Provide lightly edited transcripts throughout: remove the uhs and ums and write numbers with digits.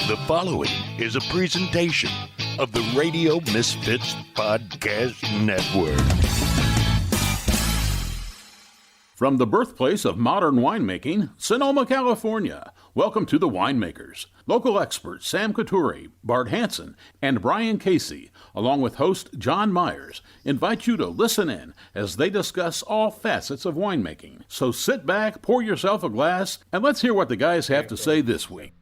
The following is a presentation of the Radio Misfits Podcast Network. From the birthplace of modern winemaking, Sonoma, California, welcome to The Winemakers. Local experts Sam Couturi, Bart Hansen, and Brian Casey, along with host John Myers, invite you to listen in as they discuss all facets of winemaking. So sit back, pour yourself a glass, and let's hear what the guys have to say this week.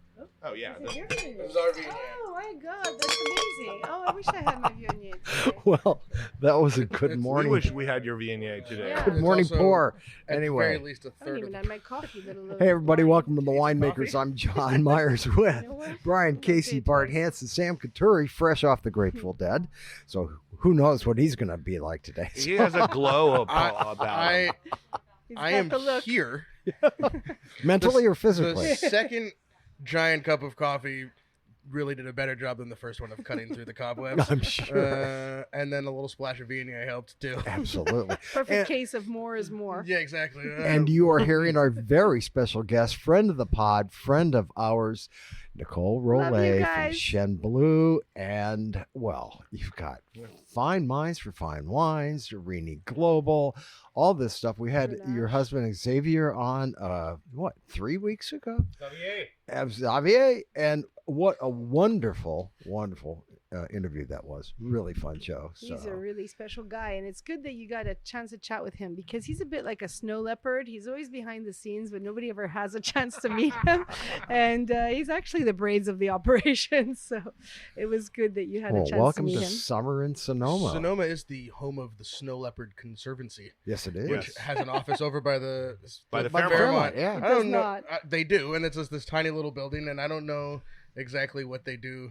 Oh, yeah. Oh, my God. That's amazing. Oh, I wish I had my Viognier today. Well, that was a good morning. We wish we had your Viognier today. Yeah. Good morning, pour. At Anyway, the very least a I don't third even of have my coffee. Let alone hey everybody, wine. welcome to the Winemakers. I'm John Myers with You know what? Brian I'm gonna Casey, say it Bart twice. Hansen, Sam Couturi, fresh off the Grateful Dead. So who knows what he's going to be like today? He has a glow about him. He's I got am the look. here. Mentally or The physically? second giant cup of coffee really did a better job than the first one of cutting through the cobwebs. I'm sure. And then a little splash of Viognier helped too. Absolutely. Perfect And- case of more is more. Yeah, exactly. And you are hearing our very special guest, friend of the pod, friend of ours, Nicole Love you Rolet from guys. Chene Bleu. And, well, you've got Fine Minds for Fine Wines, Rini Global, all this stuff. We had your Grenache. husband Xavier on, 3 weeks ago? Xavier. And what a wonderful, wonderful interview that was. Really fun show. He's a really special guy, and it's good that you got a chance to chat with him because he's a bit like a snow leopard. He's always behind the scenes, but nobody ever has a chance to meet him. And he's actually the brains of the operation, so it was good that you had a Well, chance welcome to meet to him. summer in Sonoma. Sonoma is the home of the Snow Leopard Conservancy, Yes, it is. which has an office over by the Fairmont, yeah. I It don't does know. not. They do, and it's just this tiny little building, and I don't know exactly what they do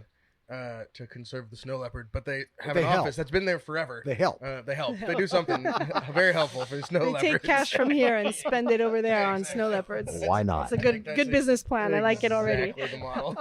to conserve the snow leopard, but they have They an help. office that's been there forever. They help. They help. They do something very helpful for the snow They leopards. take cash from here and spend it over there on snow leopards. Why not? It's a good That's good business plan. I like it already. Exactly the model.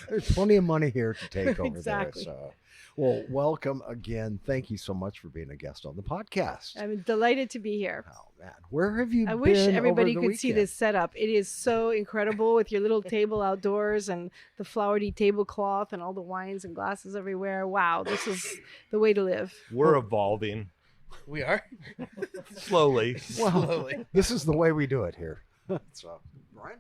There's plenty of money here to take over Exactly. there. So, well, welcome again. Thank you so much for being a guest on the podcast. I'm delighted to be here. Oh man, where have you I been? wish over everybody the could see weekend? this setup. It is so incredible with your little table outdoors and the flowery tablecloth and all the wines and glasses everywhere. Wow, this is the way to live. We're evolving We are slowly. Well, slowly. this is the way we do it here. So, Brian.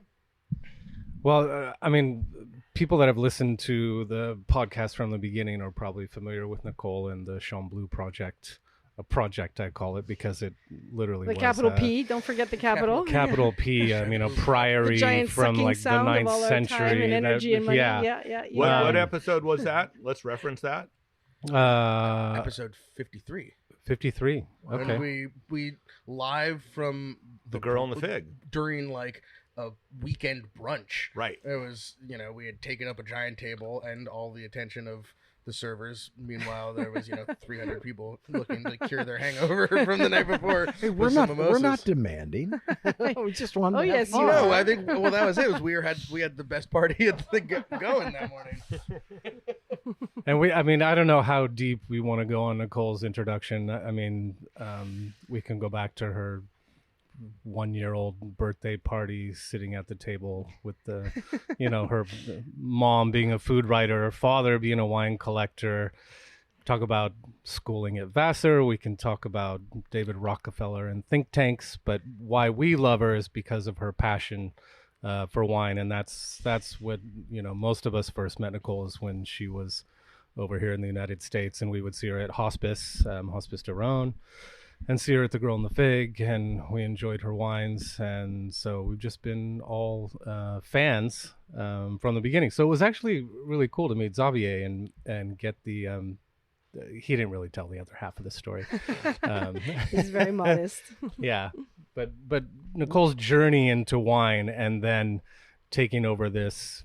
Well, I mean, people that have listened to the podcast from the beginning are probably familiar with Nicole and the Chene Bleu project. A project, I call it, because it literally The was capital a P, don't forget the capital. Capital P. I mean, a priory giant from sucking like the sound of 9th all our century. time and energy and money. Yeah. Yeah. What Um, episode was that? Let's reference that. Episode 53. 53. Okay. And we live from The Girl and the Fig. during like a weekend brunch. Right. It was, we had taken up a giant table and all the attention of the servers. Meanwhile, there was, 300 people looking to cure their hangover from the night before. Hey, we're with some not mimosas. demanding. we just want. Oh, to have yes, you fun. No, I think that was it. We had the best party at the going that morning. And I don't know how deep we want to go on Nicole's introduction. I mean, we can go back to her 1-year-old birthday party, sitting at the table with the, her mom being a food writer, her father being a wine collector. Talk about schooling at Vassar. We can talk about David Rockefeller and think tanks, but why we love her is because of her passion for wine. And that's what, most of us first met Nicole is when she was over here in the United States, and we would see her at Hospice de Rhone, and see her at the Girl and the Fig, and we enjoyed her wines, and so we've just been all fans from the beginning. So it was actually really cool to meet Xavier and get the he didn't really tell the other half of the story. He's very modest. Yeah, but Nicole's journey into wine and then taking over this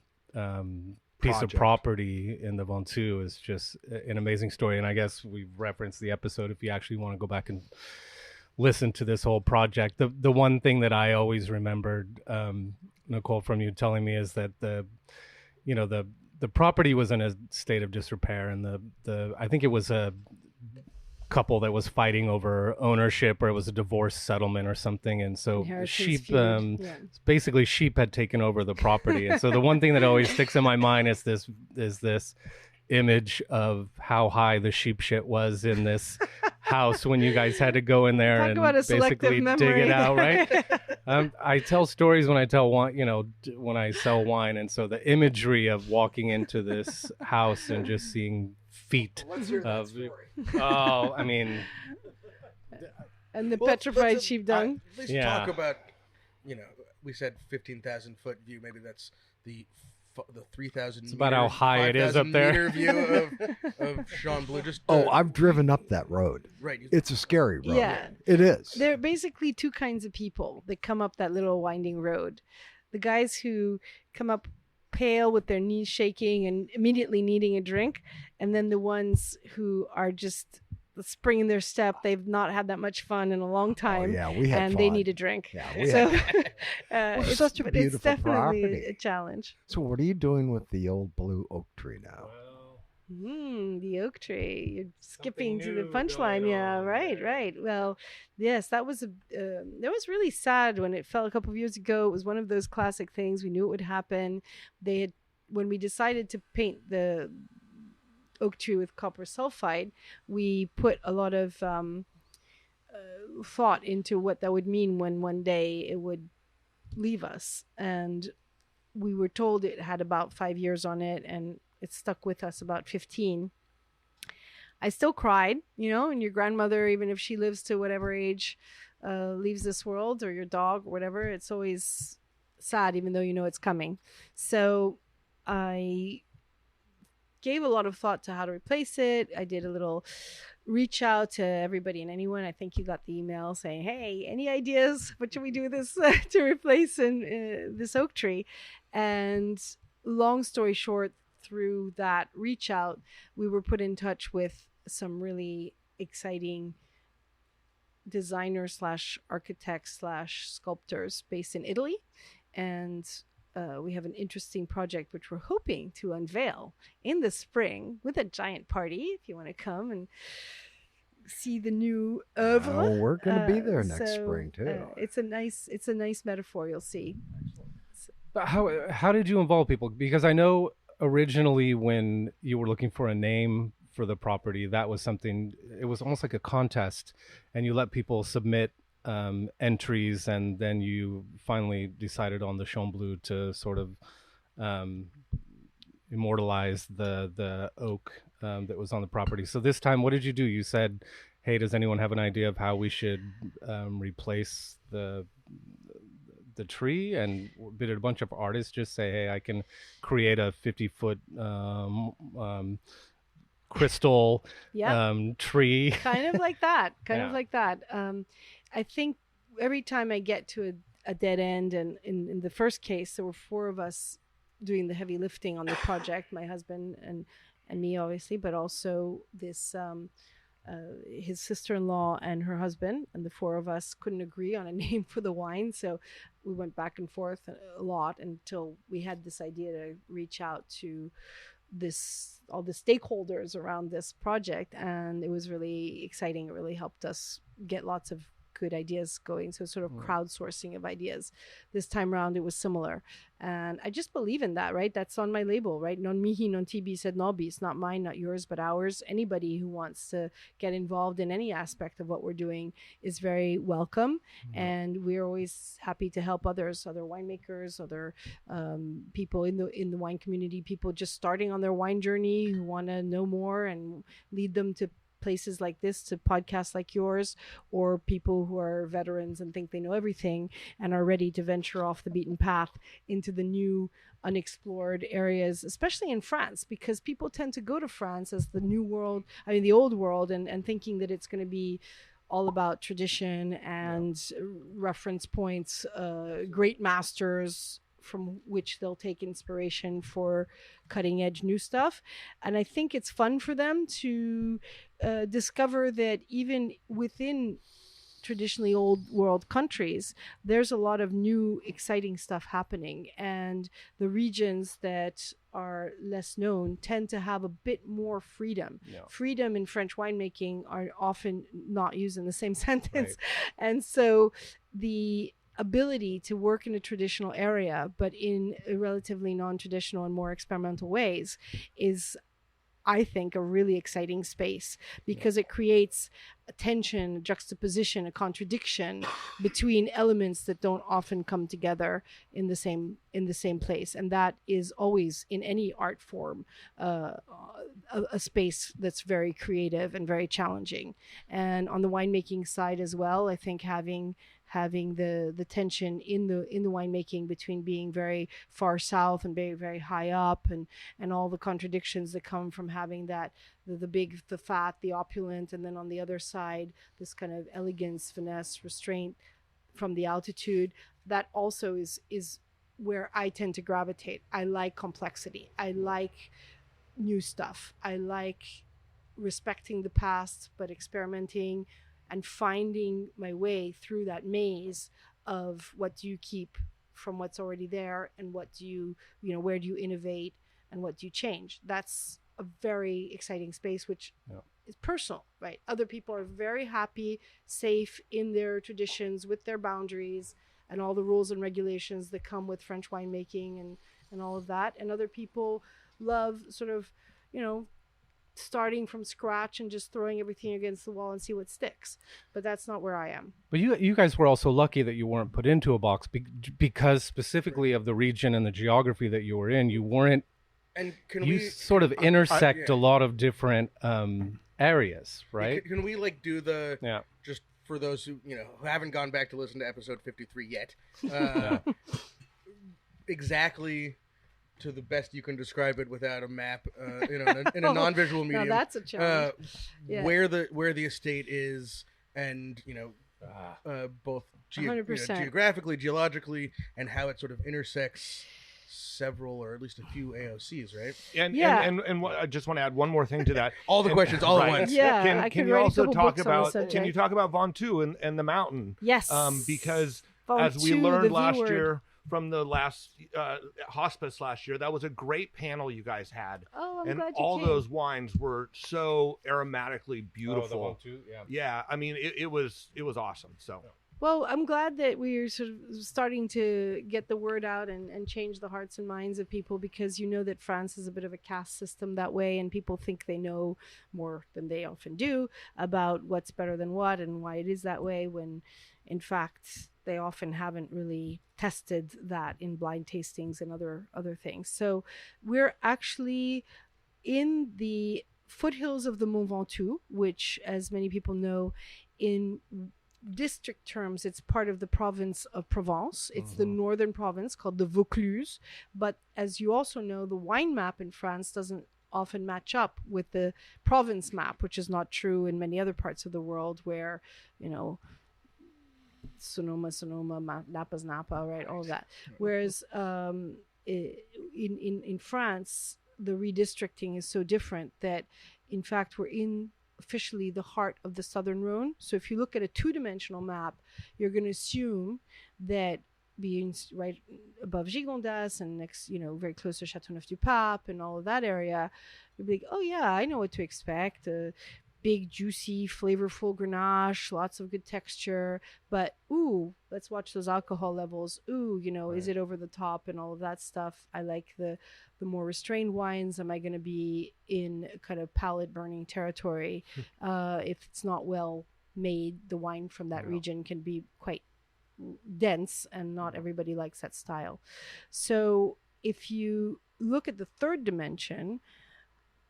piece Project. of property in the Ventoux is just an amazing story. And I guess we've referenced the episode if you actually want to go back and listen to this whole project. The one thing that I always remembered, Nicole, from you telling me is that the property was in a state of disrepair, and the I think it was couple that was fighting over ownership, or it was a divorce settlement or something, and so Inheritance sheep feud, yeah. basically sheep had taken over the property. And so the one thing that always sticks in my mind is this image of how high the sheep shit was in this house when you guys had to go in there Talk and about a selective basically dig memory. it out, right? I tell stories when I tell wine, when I sell wine, and so the imagery of walking into this house and just seeing feet of, oh, I mean, And the Well, petrified let's, sheep dung. At least Yeah. talk about, we said 15,000 foot view. Maybe that's the 3,000. It's about how high it is up 5,000 there. meter view of Chene Bleu. Just I've driven up that road. right. It's a scary road. Yeah. It is. There are basically two kinds of people that come up that little winding road. The guys who come up pale with their knees shaking and immediately needing a drink, and then the ones who are just spring in their step. They've not had that much fun in a long time, yeah, we had and fun. they need a drink. Yeah, we So It's such a but beautiful it's definitely property. a challenge. So what are you doing with the old blue oak tree now? The oak tree. You're skipping to the new punchline. going Yeah, on right, there. right. Well, yes, that was that was really sad when it fell a couple of years ago. It was one of those classic things. We knew it would happen. They had, when we decided to paint the oak tree with copper sulfide, we put a lot of thought into what that would mean when one day it would leave us. And we were told it had about 5 years on it, and it stuck with us about 15. I still cried, and your grandmother, even if she lives to whatever age, leaves this world, or your dog or whatever, it's always sad, even though you know it's coming. So I gave a lot of thought to how to replace it. I did a little reach out to everybody and anyone. I think you got the email saying, hey, any ideas? What should we do with this to replace this oak tree? And long story short, through that reach out, we were put in touch with some really exciting designers / architects / sculptors based in Italy. And we have an interesting project which we're hoping to unveil in the spring with a giant party. If you want to come and see the new oeuvre, Oh, we're going to be there next so, spring too. it's a nice metaphor. You'll see. But how did you involve people? Because I know originally when you were looking for a name for the property, that was something, it was almost like a contest, and you let people submit entries, and then you finally decided on the Chene Bleu to sort of immortalize the oak that was on the property. So this time, what did you do? You said, hey, does anyone have an idea of how we should replace the tree? And did a bunch of artists just say, hey, I can create a 50-foot crystal tree? Kind of like that. Yeah. I think every time I get to a dead end, and in the first case, there were 4 of us doing the heavy lifting on the project, my husband and me, obviously, but also this his sister-in-law and her husband, and the 4 of us couldn't agree on a name for the wine, so we went back and forth a lot until we had this idea to reach out to all the stakeholders around this project, and it was really exciting. It really helped us get lots of good ideas going. So sort of crowdsourcing of ideas. This time around, it was similar. And I just believe in that, right? That's on my label, right? Non mihi, non tibi, sed nobis. Not mine, not yours, but ours. Anybody who wants to get involved in any aspect of what we're doing is very welcome. And we're always happy to help others, other winemakers, other people in the wine community, people just starting on their wine journey who want to know more and lead them to places like this, to podcasts like yours, or people who are veterans and think they know everything and are ready to venture off the beaten path into the new unexplored areas, especially in France, because people tend to go to France as the new world, the old world, and thinking that it's going to be all about tradition and reference points, great masters from which they'll take inspiration for cutting edge new stuff. And I think it's fun for them to discover that even within traditionally old world countries, there's a lot of new exciting stuff happening, and the regions that are less known tend to have a bit more freedom. Yeah. Freedom in French winemaking are often not used in the same sentence. And so the ability to work in a traditional area but in a relatively non-traditional and more experimental ways is, I think, a really exciting space, because it creates a tension, a juxtaposition, a contradiction between elements that don't often come together in the same place. And that is always, in any art form, a space that's very creative and very challenging. And on the winemaking side as well, I think having the tension in the winemaking between being very far south and very, very high up, and all the contradictions that come from having that, the big, the fat, the opulent, and then on the other side, this kind of elegance, finesse, restraint from the altitude. That also is where I tend to gravitate. I like complexity. I like new stuff. I like respecting the past, but experimenting and finding my way through that maze of what do you keep from what's already there, and what do you where do you innovate, and what do you change. That's a very exciting space, which is personal, right? Other people are very happy, safe in their traditions with their boundaries and all the rules and regulations that come with French winemaking and all of that. And other people love sort of, starting from scratch and just throwing everything against the wall and see what sticks. But that's not where I am. But you guys were also lucky that you weren't put into a box because specifically of the region and the geography that you were in. You weren't. And sort of intersect a lot of different areas, right? Can we do the just for those who who haven't gone back to listen to episode 53 yet? Exactly. To the best you can describe it without a map, in a non-visual medium. No, that's a challenge. Where the estate is, and both geographically, geologically, and how it sort of intersects several or at least a few AOCs, right? And I just want to add one more thing to that. All the questions all at once. Yeah, can you also talk about? Can you talk about Ventoux and the mountain? Yes. Because Ventoux, as we learned last year. From the last hospice last year, that was a great panel you guys had. Oh, I'm and glad you all came. Those wines were so aromatically beautiful. Oh, the Ventoux, yeah. I mean, it was awesome. So. Well, I'm glad that we're sort of starting to get the word out and change the hearts and minds of people, because that France is a bit of a caste system that way, and people think they know more than they often do about what's better than what and why it is that way, when in fact they often haven't really tested that in blind tastings and other things. So we're actually in the foothills of the Mont Ventoux, which, as many people know, in district terms, it's part of the province of Provence. It's the northern province called the Vaucluse. But as you also know, the wine map in France doesn't often match up with the province map, which is not true in many other parts of the world where, Sonoma, Napa's Napa, right? All of that. Whereas in France, the redistricting is so different that, in fact, we're in officially the heart of the Southern Rhone. So if you look at a two-dimensional map, you're going to assume that being right above Gigondas and next, very close to Châteauneuf-du-Pape and all of that area, you'll be like, oh yeah, I know what to expect. Big, juicy, flavorful Grenache, lots of good texture. But, ooh, let's watch those alcohol levels. Ooh, is it over the top and all of that stuff? I like the more restrained wines. Am I going to be in kind of palate-burning territory? If it's not well made, the wine from that region can be quite dense, and not everybody likes that style. So if you look at the third dimension,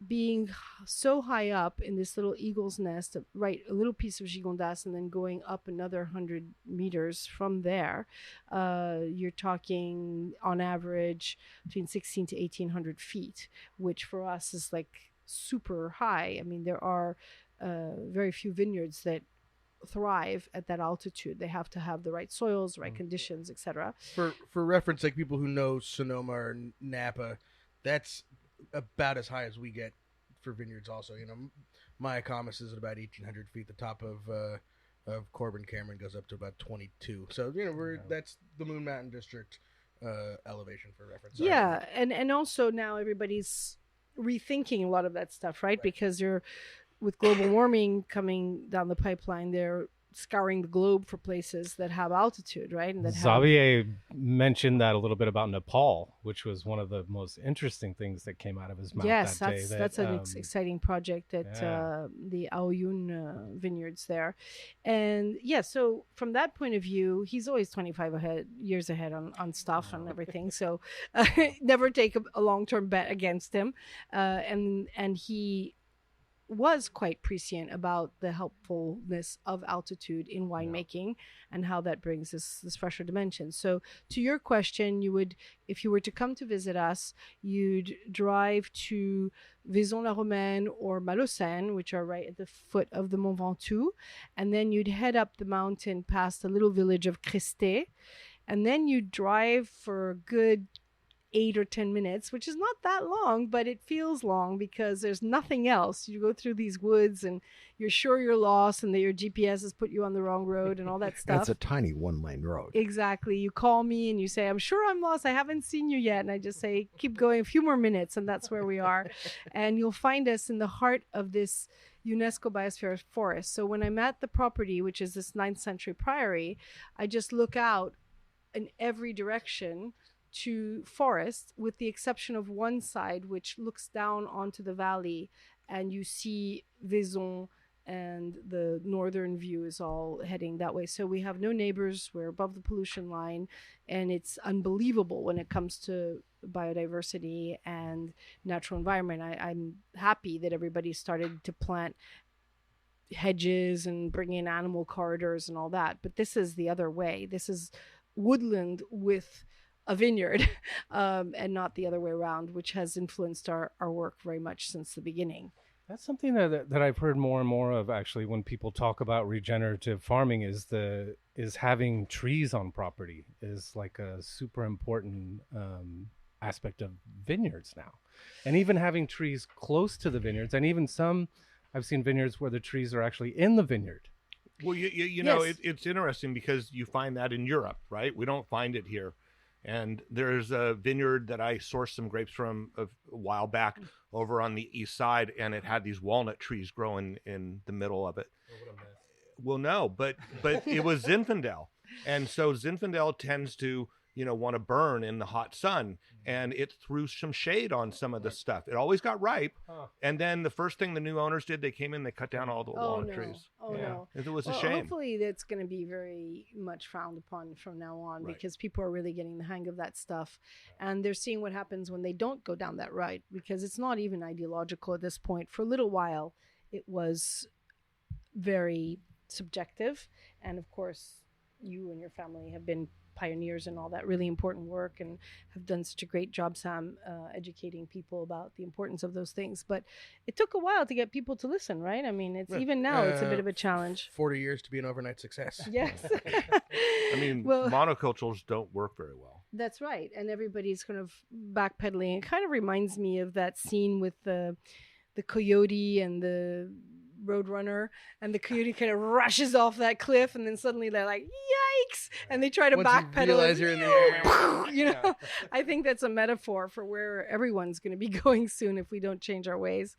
being so high up in this little eagle's nest, right, a little piece of Gigondas, and then going up another 100 meters from there, you're talking on average between 16 to 1800 feet, which for us is like super high. I mean, there are very few vineyards that thrive at that altitude. They have to have the right soils, the right conditions, etc. For reference, like people who know Sonoma or Napa, that's about as high as we get for vineyards also. Mayacamas is at about 1,800 feet, the top of of Corbin Cameron goes up to about 22. So that's the Moon Mountain District elevation for reference. Yeah, and also now everybody's rethinking a lot of that stuff, right? Because with global warming coming down the pipeline, they're scouring the globe for places that have altitude, right? And that Xavier mentioned that a little bit about Nepal, which was one of the most interesting things that came out of his mouth that day. That's an exciting project at the Aoyun vineyards there. And so from that point of view, he's always 25 years ahead on stuff and everything. So never take a long-term bet against him. And he was quite prescient about the helpfulness of altitude in winemaking and how that brings this fresher dimension. So to your question, if you were to come to visit us, you'd drive to Vaison-la-Romaine or Malocène, which are right at the foot of the Mont Ventoux, and then you'd head up the mountain past the little village of Cresté, and then you'd drive for a good 8 or 10 minutes, which is not that long, but it feels long because there's nothing else. You go through these woods and you're sure you're lost and that your GPS has put you on the wrong road and all that stuff. It's a tiny 1-lane road. Exactly. You call me and you say, I'm sure I'm lost. I haven't seen you yet. And I just say, keep going a few more minutes. And that's where we are. And you'll find us in the heart of this UNESCO Biosphere Forest. So when I'm at the property, which is this 9th century priory, I just look out in every direction to forest, with the exception of one side which looks down onto the valley, and you see Vaison, and the northern view is all heading that way. So we have no neighbors. We're above the pollution line, and it's unbelievable when it comes to biodiversity and natural environment. I'm happy that everybody started to plant hedges and bring in animal corridors and all that, but this is the other way. This is woodland with a vineyard, and not the other way around, which has influenced our work very much since the beginning. That's something that I've heard more and more of, actually, when people talk about regenerative farming, is having trees on property is like a super important aspect of vineyards now. And even having trees close to the vineyards, and even I've seen vineyards where the trees are actually in the vineyard. Well, you know, it's interesting because you find that in Europe, right? We don't find it here. And there's a vineyard that I sourced some grapes from a while back over on the east side, and it had these walnut trees growing in the middle of it. Oh, what a mess. Well, no, but it was Zinfandel. And so Zinfandel tends to, want to burn in the hot sun, and it threw some shade on some of the stuff. It always got ripe. And then the first thing the new owners did, they came in, they cut down all the walnut trees. No. It was a shame. Hopefully that's going to be very much frowned upon from now on, because people are really getting the hang of that stuff. And they're seeing what happens when they don't go down that route, because it's not even ideological at this point. For a little while, it was very subjective. And of course, you and your family have been pioneers in all that really important work and have done such a great job, Sam, educating people about the importance of those things. But it took a while to get people to listen, right? I mean, it's even now it's a bit of a challenge. 40 years to be an overnight success. Yes. I mean, monocultures don't work very well. That's right. And everybody's kind of backpedaling. It kind of reminds me of that scene with the coyote and the roadrunner, and the coyote kind of rushes off that cliff, and then suddenly they're like, yikes, and they try to backpedal. You realize you're in the air. I think that's a metaphor for where everyone's going to be going soon if we don't change our ways.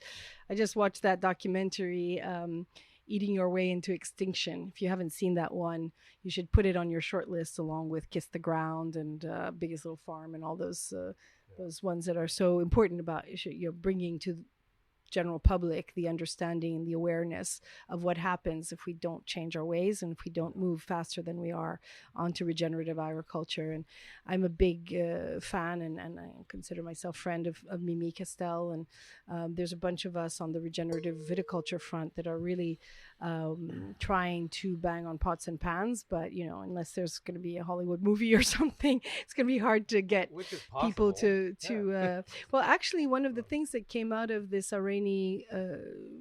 I just watched that documentary, Eating Your Way into Extinction. If you haven't seen that one, you should put it on your short list along with Kiss the Ground and Biggest Little Farm and all those ones that are so important about bringing to general public the understanding and the awareness of what happens if we don't change our ways and if we don't move faster than we are onto regenerative agriculture. And I'm a big fan and I consider myself friend of Mimi Castel, and there's a bunch of us on the regenerative viticulture front that are really trying to bang on pots and pans, but unless there's going to be a Hollywood movie or something, it's going to be hard to get people to well, actually, one of the things that came out of this Iranian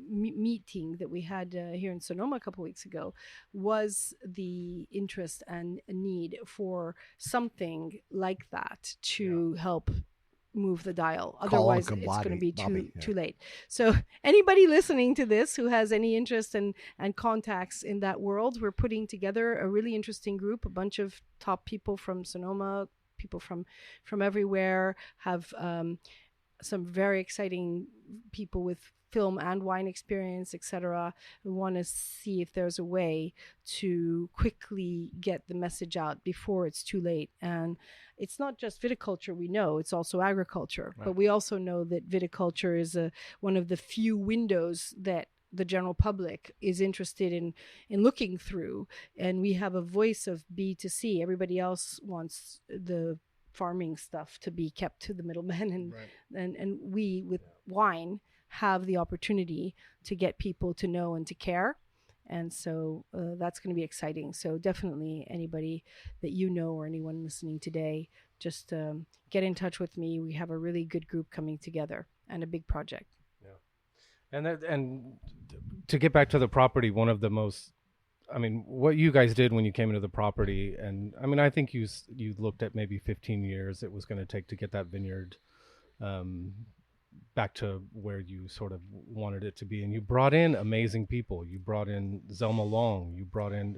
meeting that we had here in Sonoma a couple weeks ago was the interest and need for something like that to help move the dial. Call 'em Otherwise, it's going to be too late. So anybody listening to this who has any interest and contacts in that world, we're putting together a really interesting group, a bunch of top people from Sonoma, people from everywhere, have some very exciting people with film and wine experience, etc. We want to see if there's a way to quickly get the message out before it's too late. And it's not just viticulture, we know, it's also agriculture. Right. But we also know that viticulture is one of the few windows that the general public is interested in looking through. And we have a voice of B2C. Everybody else wants the farming stuff to be kept to the middlemen. And we, with wine, have the opportunity to get people to know and to care. And so that's going to be exciting. So definitely anybody that you know or anyone listening today, just get in touch with me. We have a really good group coming together and a big project. Yeah. And to get back to the property, one of the most, I mean, what you guys did when you came into the property, and I mean, I think you looked at maybe 15 years it was going to take to get that vineyard back to where you sort of wanted it to be. And you brought in amazing people. You brought in Zelma Long. You brought in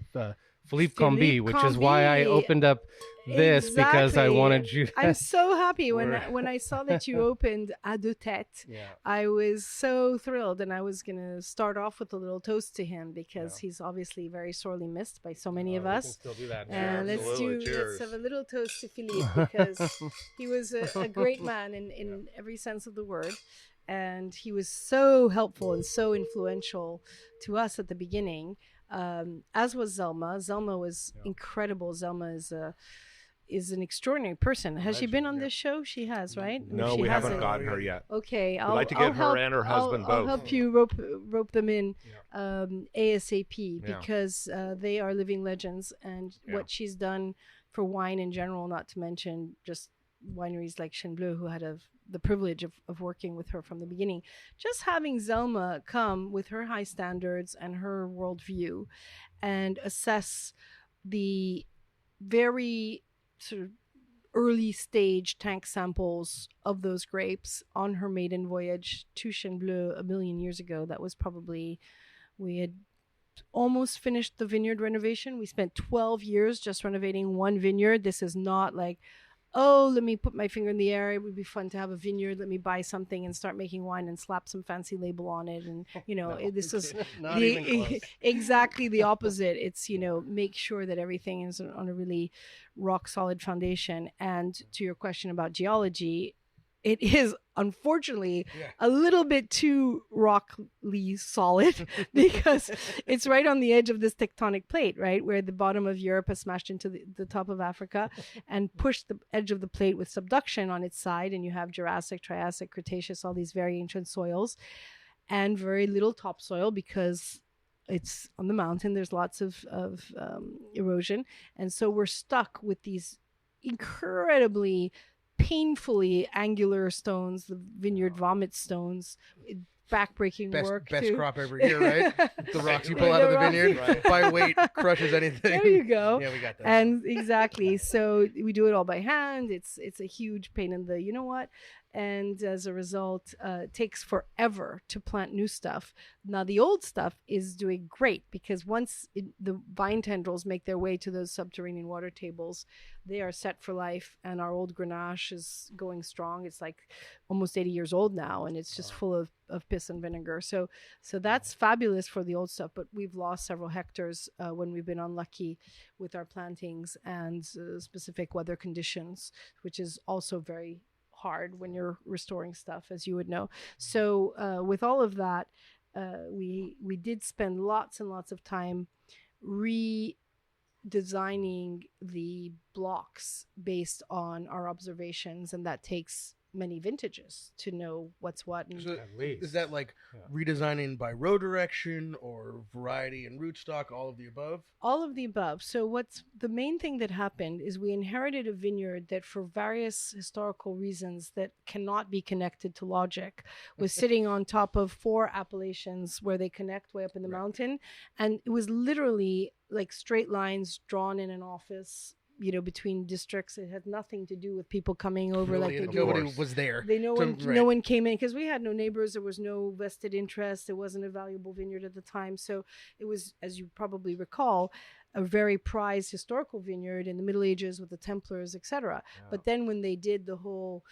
Philippe Combi, which is why I opened up this, because I wanted you. I'm so happy when I saw that you opened À Deux Têtes. Yeah. I was so thrilled, and I was going to start off with a little toast to him, because he's obviously very sorely missed by so many of us. We can still do that. And let's have a little toast to Philippe, because he was a great man in every sense of the word. And he was so helpful and so influential to us at the beginning. As was Zelma. Zelma was incredible. Zelma is an extraordinary person. Has she been on this show? She has, right? No, we haven't gotten her yet. Okay, I'd like to get her and her husband both. I'll help you rope them in ASAP, because they are living legends, and what she's done for wine in general, not to mention just wineries like Chene Bleu, who had the privilege of working with her from the beginning. Just having Zelma come with her high standards and her worldview and assess the very sort of early stage tank samples of those grapes on her maiden voyage to Chene Bleu 1 million years ago. That was probably, we had almost finished the vineyard renovation. We spent 12 years just renovating one vineyard. This is not like, oh, let me put my finger in the air. It would be fun to have a vineyard. Let me buy something and start making wine and slap some fancy label on it. And, this is exactly the opposite. It's, make sure that everything is on a really rock solid foundation. And to your question about geology, it is unfortunately a little bit too rockly solid, because it's right on the edge of this tectonic plate, right, where the bottom of Europe has smashed into the top of Africa and pushed the edge of the plate with subduction on its side. And you have Jurassic, Triassic, Cretaceous, all these very ancient soils, and very little topsoil, because it's on the mountain. There's lots of erosion. And so we're stuck with these incredibly painfully angular stones, the vineyard vomit stones, backbreaking work. Best crop every year, right? The rocks you pull out of the vineyard by weight crushes anything. There you go. Yeah, we got that. And exactly. So we do it all by hand. It's a huge pain in the, and as a result, it takes forever to plant new stuff. Now, the old stuff is doing great, because once the vine tendrils make their way to those subterranean water tables, they are set for life. And our old Grenache is going strong. It's like almost 80 years old now, and it's just full of piss and vinegar. So that's fabulous for the old stuff. But we've lost several hectares when we've been unlucky with our plantings and specific weather conditions, which is also very hard when you're restoring stuff, as you would know. So with all of that, we did spend lots and lots of time redesigning the blocks based on our observations, and that takes many vintages to know what's what. And so is that like redesigning by row direction or variety and rootstock, all of the above? All of the above. So what's the main thing that happened is we inherited a vineyard that, for various historical reasons that cannot be connected to logic, was sitting on top of 4 appellations where they connect way up in the mountain. And it was literally like straight lines drawn in an office between districts. It had nothing to do with people coming over like they do. Nobody was there. No one came in because we had no neighbors. There was no vested interest. It wasn't a valuable vineyard at the time. So it was, as you probably recall, a very prized historical vineyard in the Middle Ages with the Templars, etc. Yeah. But then when they did the whole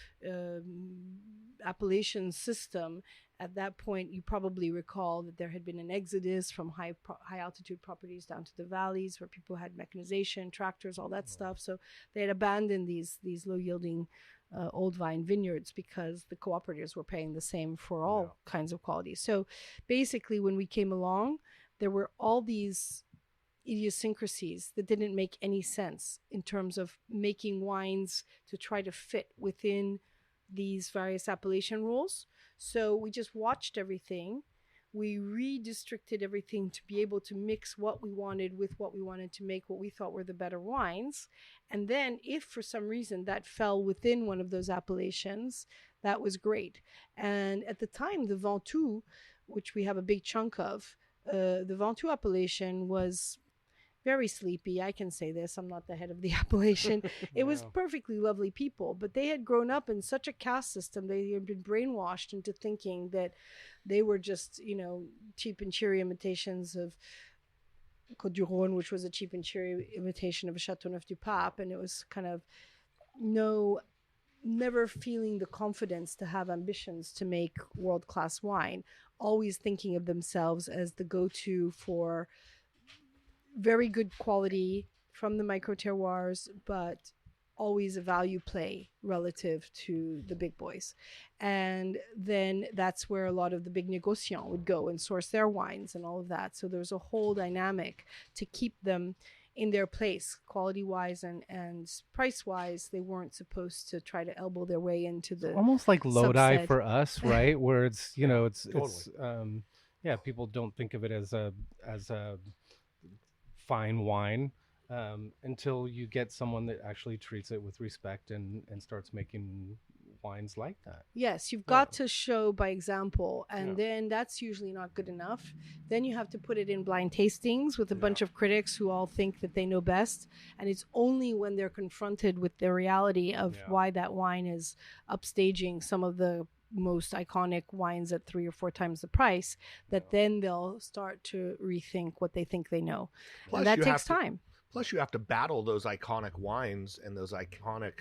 appellation system, at that point, you probably recall that there had been an exodus from high altitude properties down to the valleys where people had mechanization, tractors, all that stuff. So they had abandoned these low yielding old vine vineyards because the cooperatives were paying the same for all kinds of qualities. So basically, when we came along, there were all these idiosyncrasies that didn't make any sense in terms of making wines to try to fit within these various appellation rules. So we just watched everything. We redistricted everything to be able to mix what we wanted with what we wanted to make what we thought were the better wines. And then if for some reason that fell within one of those appellations, that was great. And at the time, the Ventoux, which we have a big chunk of, the Ventoux appellation was very sleepy. I can say this. I'm not the head of the appellation. It was perfectly lovely people, but they had grown up in such a caste system. They had been brainwashed into thinking that they were just, cheap and cheery imitations of Côte du Rhône, which was a cheap and cheery imitation of a Châteauneuf-du-Pape. And it was kind of never feeling the confidence to have ambitions to make world-class wine, always thinking of themselves as the go-to for very good quality from the micro terroirs, but always a value play relative to the big boys. And then that's where a lot of the big négociants would go and source their wines and all of that. So there's a whole dynamic to keep them in their place, quality-wise and price-wise. They weren't supposed to try to elbow their way into the almost like Lodi subset. for us, right? Where it's Totally. it's people don't think of it as a fine wine until you get someone that actually treats it with respect and starts making wines like that. Yes, you've got to show by example, and then that's usually not good enough. Then you have to put it in blind tastings with a bunch of critics who all think that they know best, and it's only when they're confronted with the reality of why that wine is upstaging some of the most iconic wines at 3 or 4 times the price that then they'll start to rethink what they think they know. Plus, and that takes time. Plus, you have to battle those iconic wines and those iconic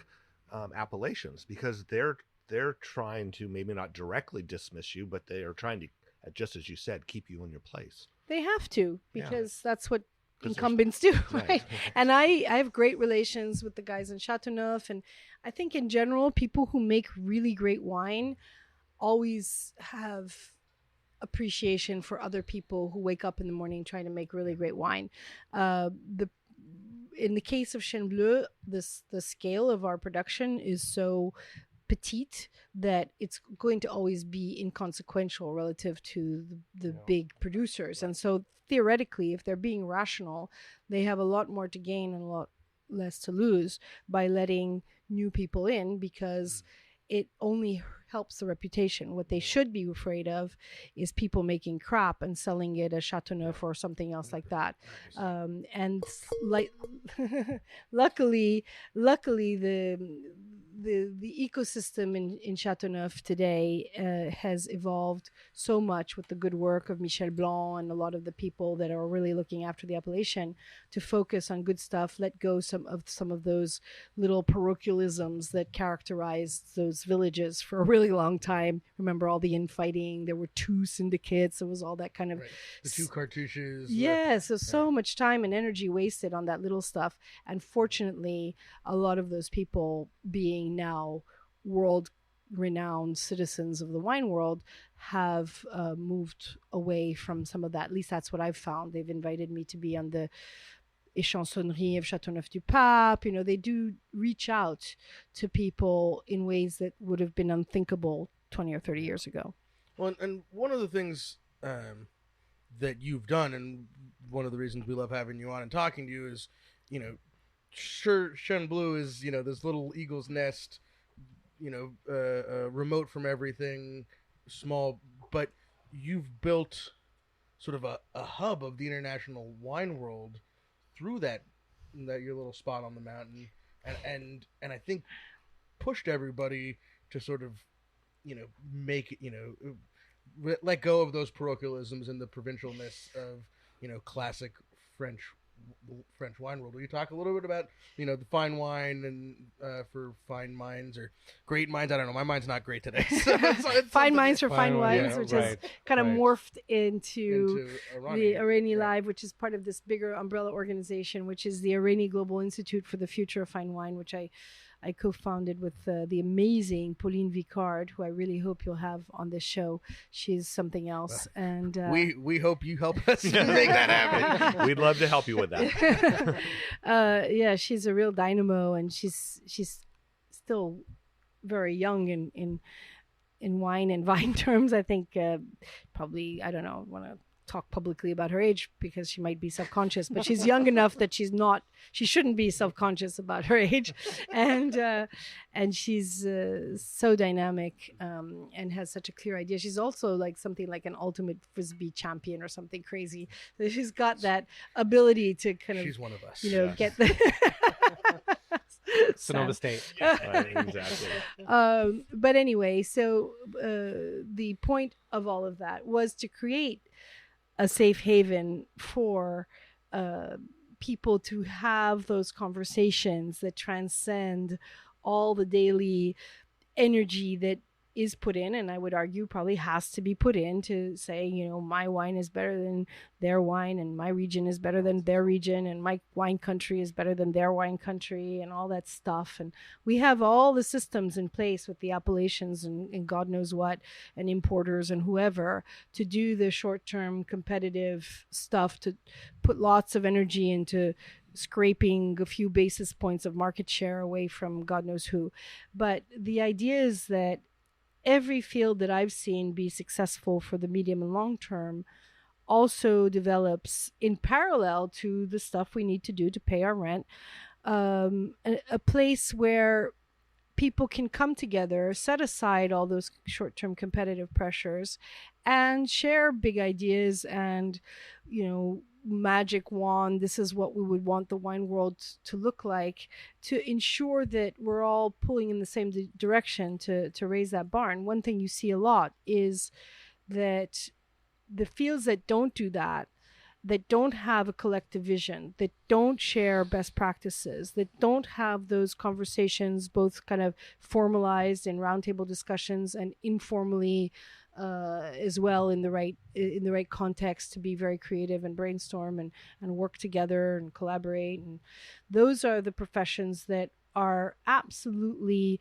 appellations because they're trying to maybe not directly dismiss you, but they are trying to, just as you said, keep you in your place. They have to, because that's what incumbents do, right? And I have great relations with the guys in Châteauneuf, and I think in general, people who make really great wine always have appreciation for other people who wake up in the morning trying to make really great wine. In the case of Chene Bleu, the scale of our production is so petite that it's going to always be inconsequential relative to the big producers. And so theoretically, if they're being rational, they have a lot more to gain and a lot less to lose by letting new people in, because it only helps the reputation. What they should be afraid of is people making crap and selling it as Châteauneuf or something else like that. And like, luckily, the ecosystem in Châteauneuf today has evolved so much with the good work of Michel Blanc and a lot of the people that are really looking after the appellation to focus on good stuff, let go some of those little parochialisms that characterized those villages for a really long time. Remember all the infighting? There were 2 syndicates. It was all that kind of... Right. The 2 cartouches. Yes, so much time and energy wasted on that little stuff. And fortunately, a lot of those people being now world-renowned citizens of the wine world have moved away from some of that. At least that's what I've found. They've invited me to be on the échansonnerie of Châteauneuf-du-Pape. They do reach out to people in ways that would have been unthinkable 20 or 30 years ago. Well, and one of the things that you've done, and one of the reasons we love having you on and talking to you is, sure, Chene Bleu is, this little eagle's nest, remote from everything, small, but you've built sort of a hub of the international wine world through that your little spot on the mountain, and I think pushed everybody to sort of, make it, let go of those parochialisms and the provincialness of, classic French wine world. Will you talk a little bit about, the fine wine and for fine minds or great minds? I don't know. My mind's not great today. So it's fine minds for fine wines, yeah, which right, has kind of morphed into the Arani. Arani Live, which is part of this bigger umbrella organization, which is the Arani Global Institute for the Future of Fine Wine, which I co-founded with the amazing Pauline Vicard, who I really hope you'll have on this show. She's something else, and we hope you help us make that happen. We'd love to help you with that. yeah, she's a real dynamo, and she's still very young in wine and vine terms. I think probably, I don't know, want to talk publicly about her age because she might be self-conscious, but she's young enough that she shouldn't be self-conscious about her age, and she's so dynamic and has such a clear idea. She's also like something like an ultimate frisbee champion or something crazy. So she's got that ability to kind of, she's one of us, get the Sonoma State. Exactly. But anyway, so the point of all of that was to create a safe haven for people to have those conversations that transcend all the daily energy that is put in, and I would argue probably has to be put in, to say, my wine is better than their wine, and my region is better than their region, and my wine country is better than their wine country, and all that stuff. And we have all the systems in place with the appellations and God knows what, and importers and whoever, to do the short-term competitive stuff, to put lots of energy into scraping a few basis points of market share away from God knows who. But the idea is that every field that I've seen be successful for the medium and long term also develops in parallel to the stuff we need to do to pay our rent, a place where people can come together, set aside all those short-term competitive pressures, and share big ideas and, magic wand, this is what we would want the wine world to look like, to ensure that we're all pulling in the same direction to raise that bar. And one thing you see a lot is that the fields that don't do that don't have a collective vision, that don't share best practices, that don't have those conversations both kind of formalized in roundtable discussions and informally as well in the right context, to be very creative and brainstorm and work together and collaborate. And those are the professions that are absolutely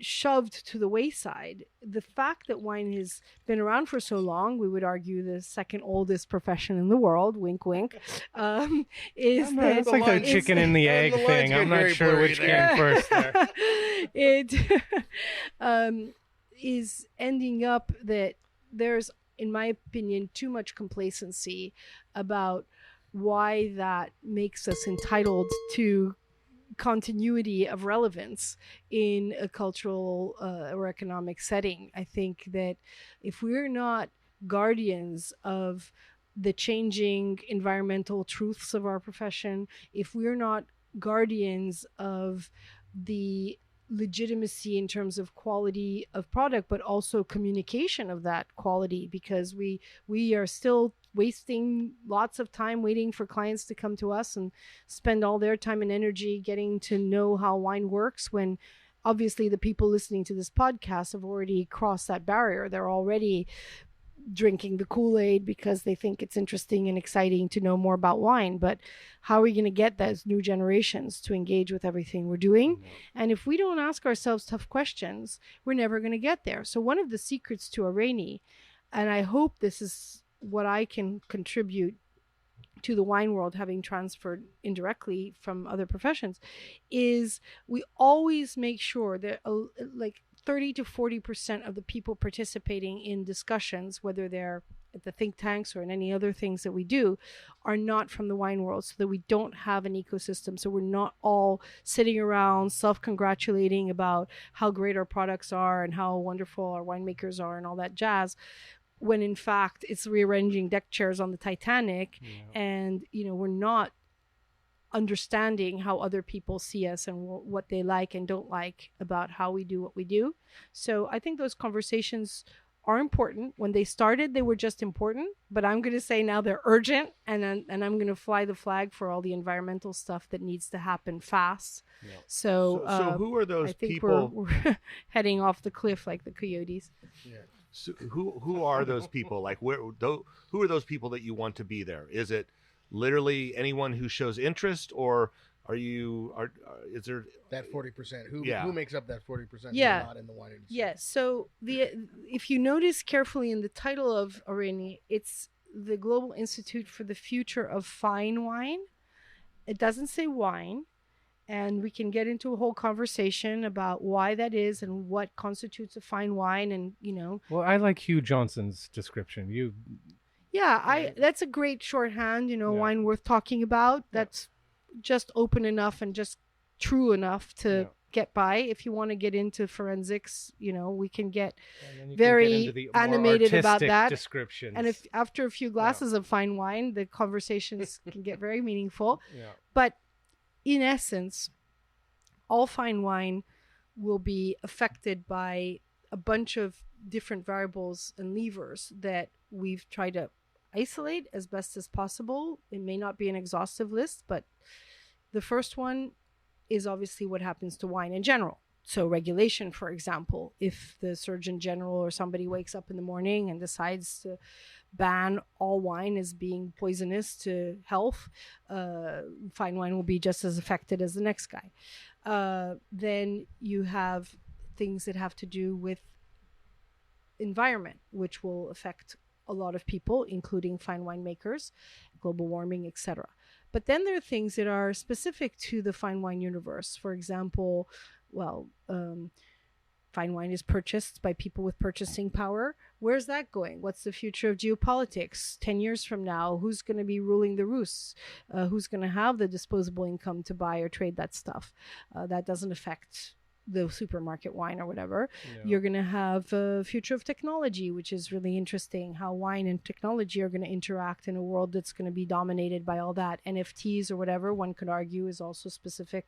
shoved to the wayside. The fact that wine has been around for so long, we would argue the second oldest profession in the world, wink wink, is that it's like the chicken and the egg thing. I'm not sure which came first there. It is ending up that there's, in my opinion, too much complacency about why that makes us entitled to continuity of relevance in a cultural or economic setting. I think that if we're not guardians of the changing environmental truths of our profession, if we're not guardians of the legitimacy in terms of quality of product, but also communication of that quality, because we are still wasting lots of time waiting for clients to come to us and spend all their time and energy getting to know how wine works, when obviously the people listening to this podcast have already crossed that barrier. They're already drinking the Kool-Aid because they think it's interesting and exciting to know more about wine. But how are we going to get those new generations to engage with everything we're doing? And if we don't ask ourselves tough questions, we're never going to get there. So one of the secrets to Arani, and I hope this is what I can contribute to the wine world, having transferred indirectly from other professions, is we always make sure that like 30 to 40% of the people participating in discussions, whether they're at the think tanks or in any other things that we do, are not from the wine world, so that we don't have an ecosystem. So we're not all sitting around self-congratulating about how great our products are and how wonderful our winemakers are and all that jazz, when in fact it's rearranging deck chairs on the Titanic. And we're not understanding how other people see us and what they like and don't like about how we do what we do. So I think those conversations are important. When they started, they were just important, but I'm going to say now they're urgent, and I'm going to fly the flag for all the environmental stuff that needs to happen fast. Yeah. So who are those I think people? we're heading off the cliff like the coyotes. Yeah. So who are those people? Like who are those people that you want to be there? Is it literally anyone who shows interest, or is there that 40%? Yeah. Who makes up that 40%? Yeah. Not in the wine industry. Yes. So if you notice carefully in the title of Aureni, it's the Global Institute for the Future of Fine Wine. It doesn't say wine, and we can get into a whole conversation about why that is and what constitutes a fine wine, and Well, I like Hugh Johnson's description. That's a great shorthand. Wine worth talking about. That's just open enough and just true enough to get by. If you want to get into forensics, we can get very animated about that. Descriptions. And if after a few glasses of fine wine, the conversations can get very meaningful. Yeah. But in essence, all fine wine will be affected by a bunch of different variables and levers that we've tried to isolate as best as possible. It may not be an exhaustive list, but the first one is obviously what happens to wine in general. So regulation, for example, if the Surgeon General or somebody wakes up in the morning and decides to ban all wine as being poisonous to health, fine wine will be just as affected as the next guy. Then you have things that have to do with environment, which will affect a lot of people, including fine winemakers, global warming, etc. But then there are things that are specific to the fine wine universe. For example, fine wine is purchased by people with purchasing power. Where's that going? What's the future of geopolitics? 10 years from now, who's going to be ruling the roost? Who's going to have the disposable income to buy or trade that stuff? That doesn't affect the supermarket wine or whatever. You're going to have a future of technology, which is really interesting, how wine and technology are going to interact in a world that's going to be dominated by all that. NFTs or whatever, one could argue, is also specific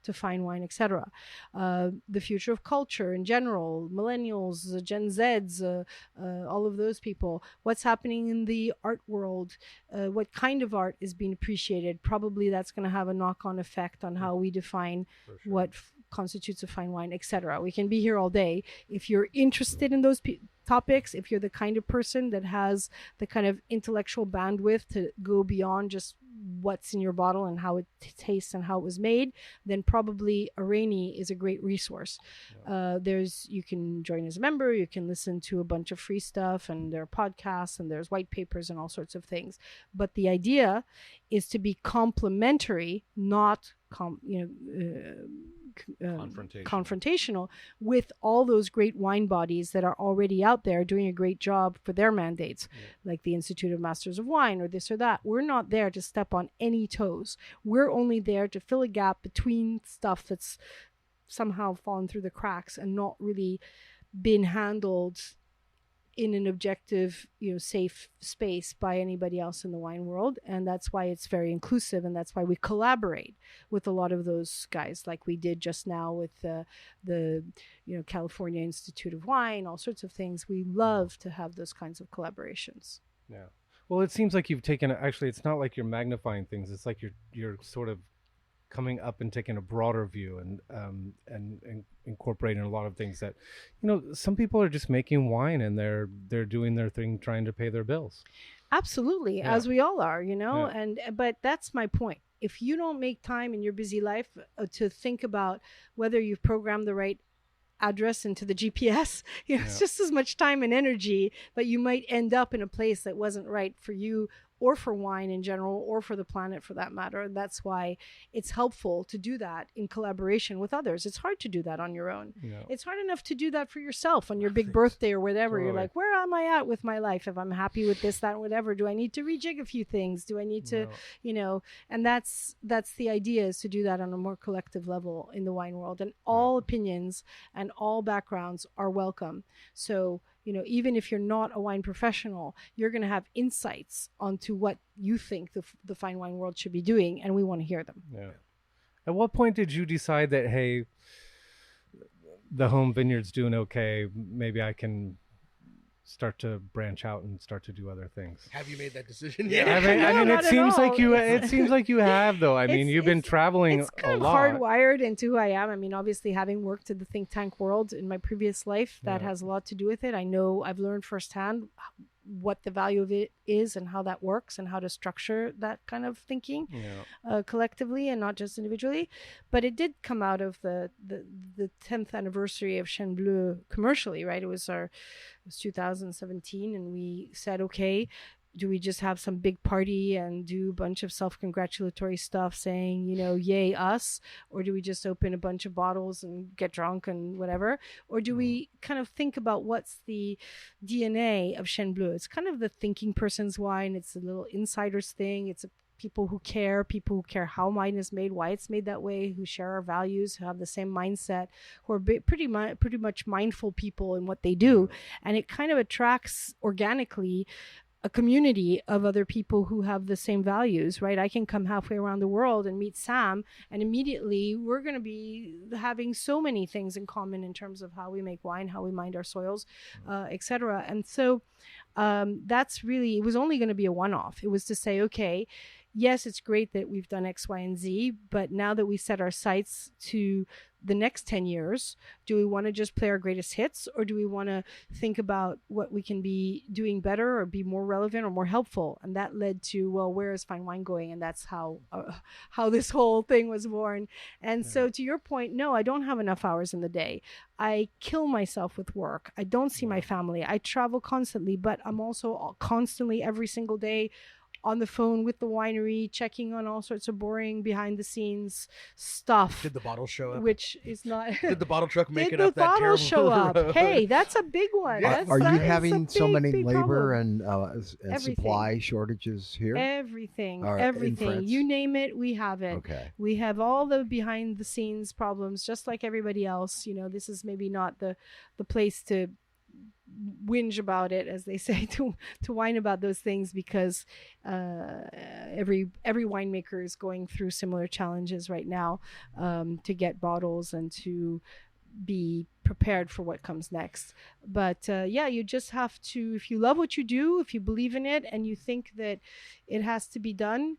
to fine wine, etc. The future of culture in general, millennials, Gen Zs, all of those people. What's happening in the art world? What kind of art is being appreciated? Probably that's going to have a knock-on effect on how we define what constitutes a fine wine, etc. We can be here all day. If you're interested in those topics, if you're the kind of person that has the kind of intellectual bandwidth to go beyond just what's in your bottle and how it tastes and how it was made, then probably Aureni is a great resource. You can join as a member, you can listen to a bunch of free stuff, and there are podcasts and there's white papers and all sorts of things. But the idea is to be complementary, not confrontational with all those great wine bodies that are already out there doing a great job for their mandates, like the Institute of Masters of Wine or this or that. We're not there to step on any toes. We're only there to fill a gap between stuff that's somehow fallen through the cracks and not really been handled in an objective, safe space by anybody else in the wine world. And that's why it's very inclusive, and that's why we collaborate with a lot of those guys, like we did just now with the California Institute of Wine, all sorts of things. We love to have those kinds of collaborations. Yeah. Well, it seems like you've taken, actually, it's not like you're magnifying things. It's like you're sort of coming up and taking a broader view and incorporating a lot of things that, some people are just making wine and they're doing their thing, trying to pay their bills. Absolutely. Yeah. As we all are, Yeah. But that's my point. If you don't make time in your busy life to think about whether you've programmed the right address into the GPS, it's just as much time and energy, but you might end up in a place that wasn't right for you or for wine in general, or for the planet for that matter. And that's why it's helpful to do that in collaboration with others. It's hard to do that on your own. Yeah. It's hard enough to do that for yourself on your big birthday or whatever. Totally. You're like, where am I at with my life? If I'm happy with this, that, and whatever, do I need to rejig a few things? Do I need to, and that's the idea, is to do that on a more collective level in the wine world. And all opinions and all backgrounds are welcome. So even if you're not a wine professional, you're going to have insights onto what you think the fine wine world should be doing, and we want to hear them. Yeah. At what point did you decide that, hey, the home vineyard's doing okay, maybe I can start to branch out and start to do other things? Have you made that decision Yeah. yet? I mean, No, it seems not like at you. all. It seems like you have, though. I mean, you've been traveling It's a kind of lot. hardwired into who I am. I mean, obviously, having worked in the think tank world in my previous life, that has a lot to do with it. I know I've learned firsthand what the value of it is and how that works and how to structure that kind of thinking collectively and not just individually. But it did come out of the 10th anniversary of Chene Bleu commercially, right? It was 2017, and we said, okay, do we just have some big party and do a bunch of self-congratulatory stuff saying, yay us? Or do we just open a bunch of bottles and get drunk and whatever? Or do we kind of think about what's the DNA of Chene Bleu? It's kind of the thinking person's wine. It's a little insider's thing. It's people who care how wine is made, why it's made that way, who share our values, who have the same mindset, who are pretty much mindful people in what they do. And it kind of attracts organically a community of other people who have the same values, right? I can come halfway around the world and meet Sam, and immediately we're going to be having so many things in common in terms of how we make wine, how we mind our soils, etc. And so that's really, it was only going to be a one-off. It was to say, okay, yes, it's great that we've done X, Y, and Z, but now that we set our sights to the next 10 years, do we want to just play our greatest hits, or do we want to think about what we can be doing better or be more relevant or more helpful? And that led to, well, where is fine wine going? And that's how this whole thing was born. And so to your point, no, I don't have enough hours in the day. I kill myself with work. I don't see my family. I travel constantly, but I'm also constantly every single day on the phone with the winery, checking on all sorts of boring behind the scenes stuff. Did the bottle show up? Which is not. Did the bottle truck make Did it up that terrible the bottle show up? road? Hey, that's a big one. Yes. Are you That is having a so many big labor problem. and supply shortages here? Everything, Or in everything. France? You name it, we have it. Okay. We have all the behind the scenes problems, just like everybody else. This is maybe not the place to whinge about it, as they say, to whine about those things, because every winemaker is going through similar challenges right now, to get bottles and to be prepared for what comes next. But you just have to, if you love what you do, if you believe in it, and you think that it has to be done,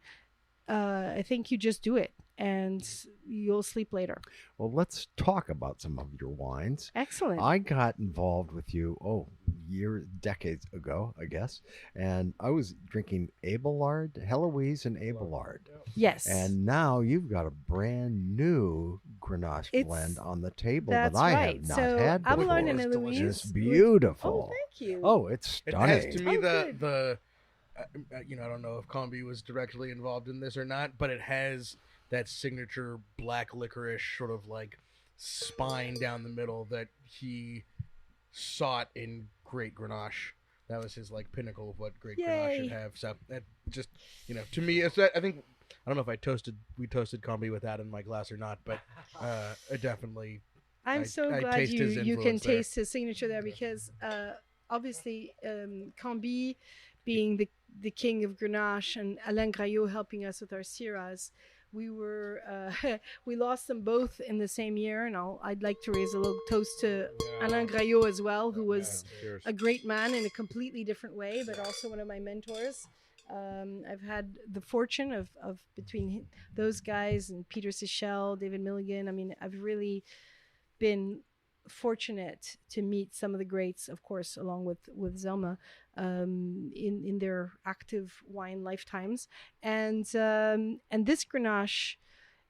I think you just do it, and you'll sleep later. Well, let's talk about some of your wines. Excellent. I got involved with you, decades ago, I guess, and I was drinking Abelard, Heloise and Abelard. Yes. And now you've got a brand new Grenache blend on the table that I have not had before. Abelard and It's Heloise. It's beautiful. Oh, thank you. Oh, it's It stunning. has to me good. the I don't know if Combi was directly involved in this or not, but it has that signature black licorice sort of like spine down the middle that he sought in great Grenache. That was his like pinnacle of what great Grenache should have. So that just, to me, it's I think, I don't know if we toasted Combi with that in my glass or not, but it definitely. I'm so I glad taste his you can influence there. taste his signature there, because obviously Combi being the king of Grenache and Alain Graillot helping us with our Syrahs, we were we lost them both in the same year, and I'd like to raise a little toast to Alain Graillot as well, who was a great man in a completely different way, but also one of my mentors. I've had the fortune of between those guys and Peter Sichel, David Milligan. I mean, I've really been fortunate to meet some of the greats, of course, along with Zelma, in their active wine lifetimes, and this Grenache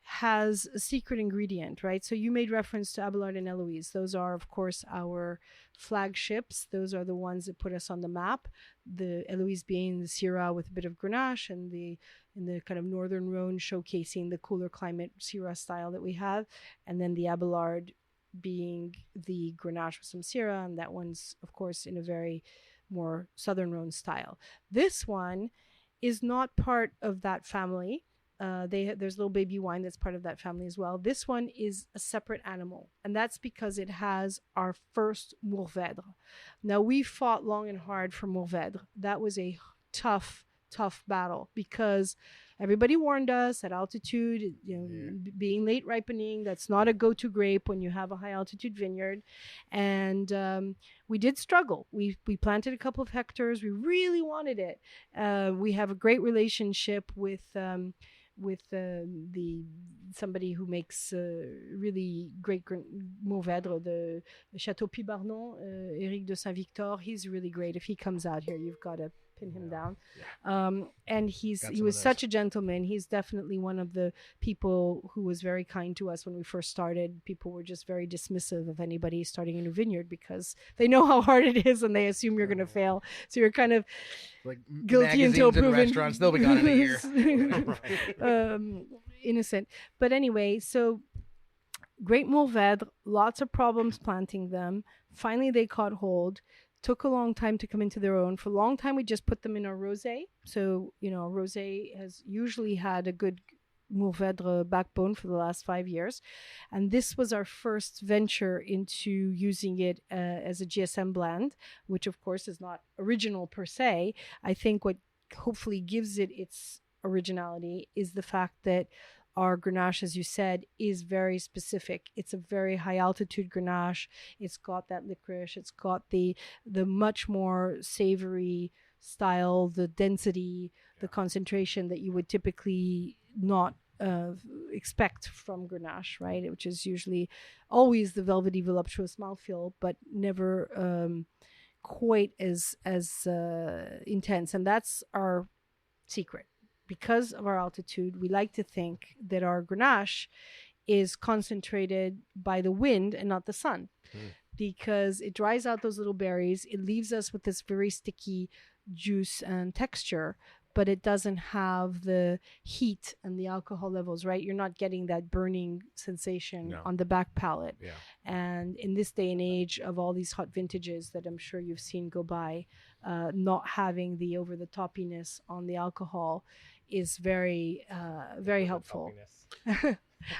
has a secret ingredient, right? So you made reference to Abelard and Heloise. Those are, of course, our flagships. Those are the ones that put us on the map. The Heloise being the Syrah with a bit of Grenache, and in the kind of northern Rhone showcasing the cooler climate Syrah style that we have, and then the Abelard being the Grenache with some Syrah, and that one's, of course, in a very more southern Rhone style. This one is not part of that family. There's little baby wine that's part of that family as well. This one is a separate animal, and that's because it has our first Mourvèdre. Now, we fought long and hard for Mourvèdre. That was a tough battle because everybody warned us at altitude, being late ripening, that's not a go-to grape when you have a high altitude vineyard. And we did struggle. We planted a couple of hectares. We really wanted it. We have a great relationship with somebody who makes really great Mourvèdre, the Château Pibarnon, Éric de Saint-Victor. He's really great. If he comes out here, you've got to pin him down. And he was such a gentleman. He's definitely one of the people who was very kind to us when we first started. People were just very dismissive of anybody starting a new vineyard because they know how hard it is and they assume you're going to fail. So you're kind of like guilty until proven. Restaurants, they'll be gone in a year. Innocent. But anyway, so great Mourvèdre, lots of problems planting them. Finally, they caught hold. Took a long time to come into their own. For a long time, we just put them in our rosé. So, rosé has usually had a good Mourvèdre backbone for the last 5 years. And this was our first venture into using it as a GSM blend, which of course is not original per se. I think what hopefully gives it its originality is the fact that our Grenache, as you said, is very specific. It's a very high altitude Grenache. It's got that licorice. It's got the much more savory style, the density, the concentration that you would typically not expect from Grenache, right? Which is usually always the velvety, voluptuous mouthfeel, but never quite as intense. And that's our secret. Because of our altitude, we like to think that our Grenache is concentrated by the wind and not the sun, because it dries out those little berries. It leaves us with this very sticky juice and texture, but it doesn't have the heat and the alcohol levels, right? You're not getting that burning sensation on the back palate. Yeah. And in this day and age of all these hot vintages that I'm sure you've seen go by, not having the over-the-toppiness on the alcohol is very, very helpful.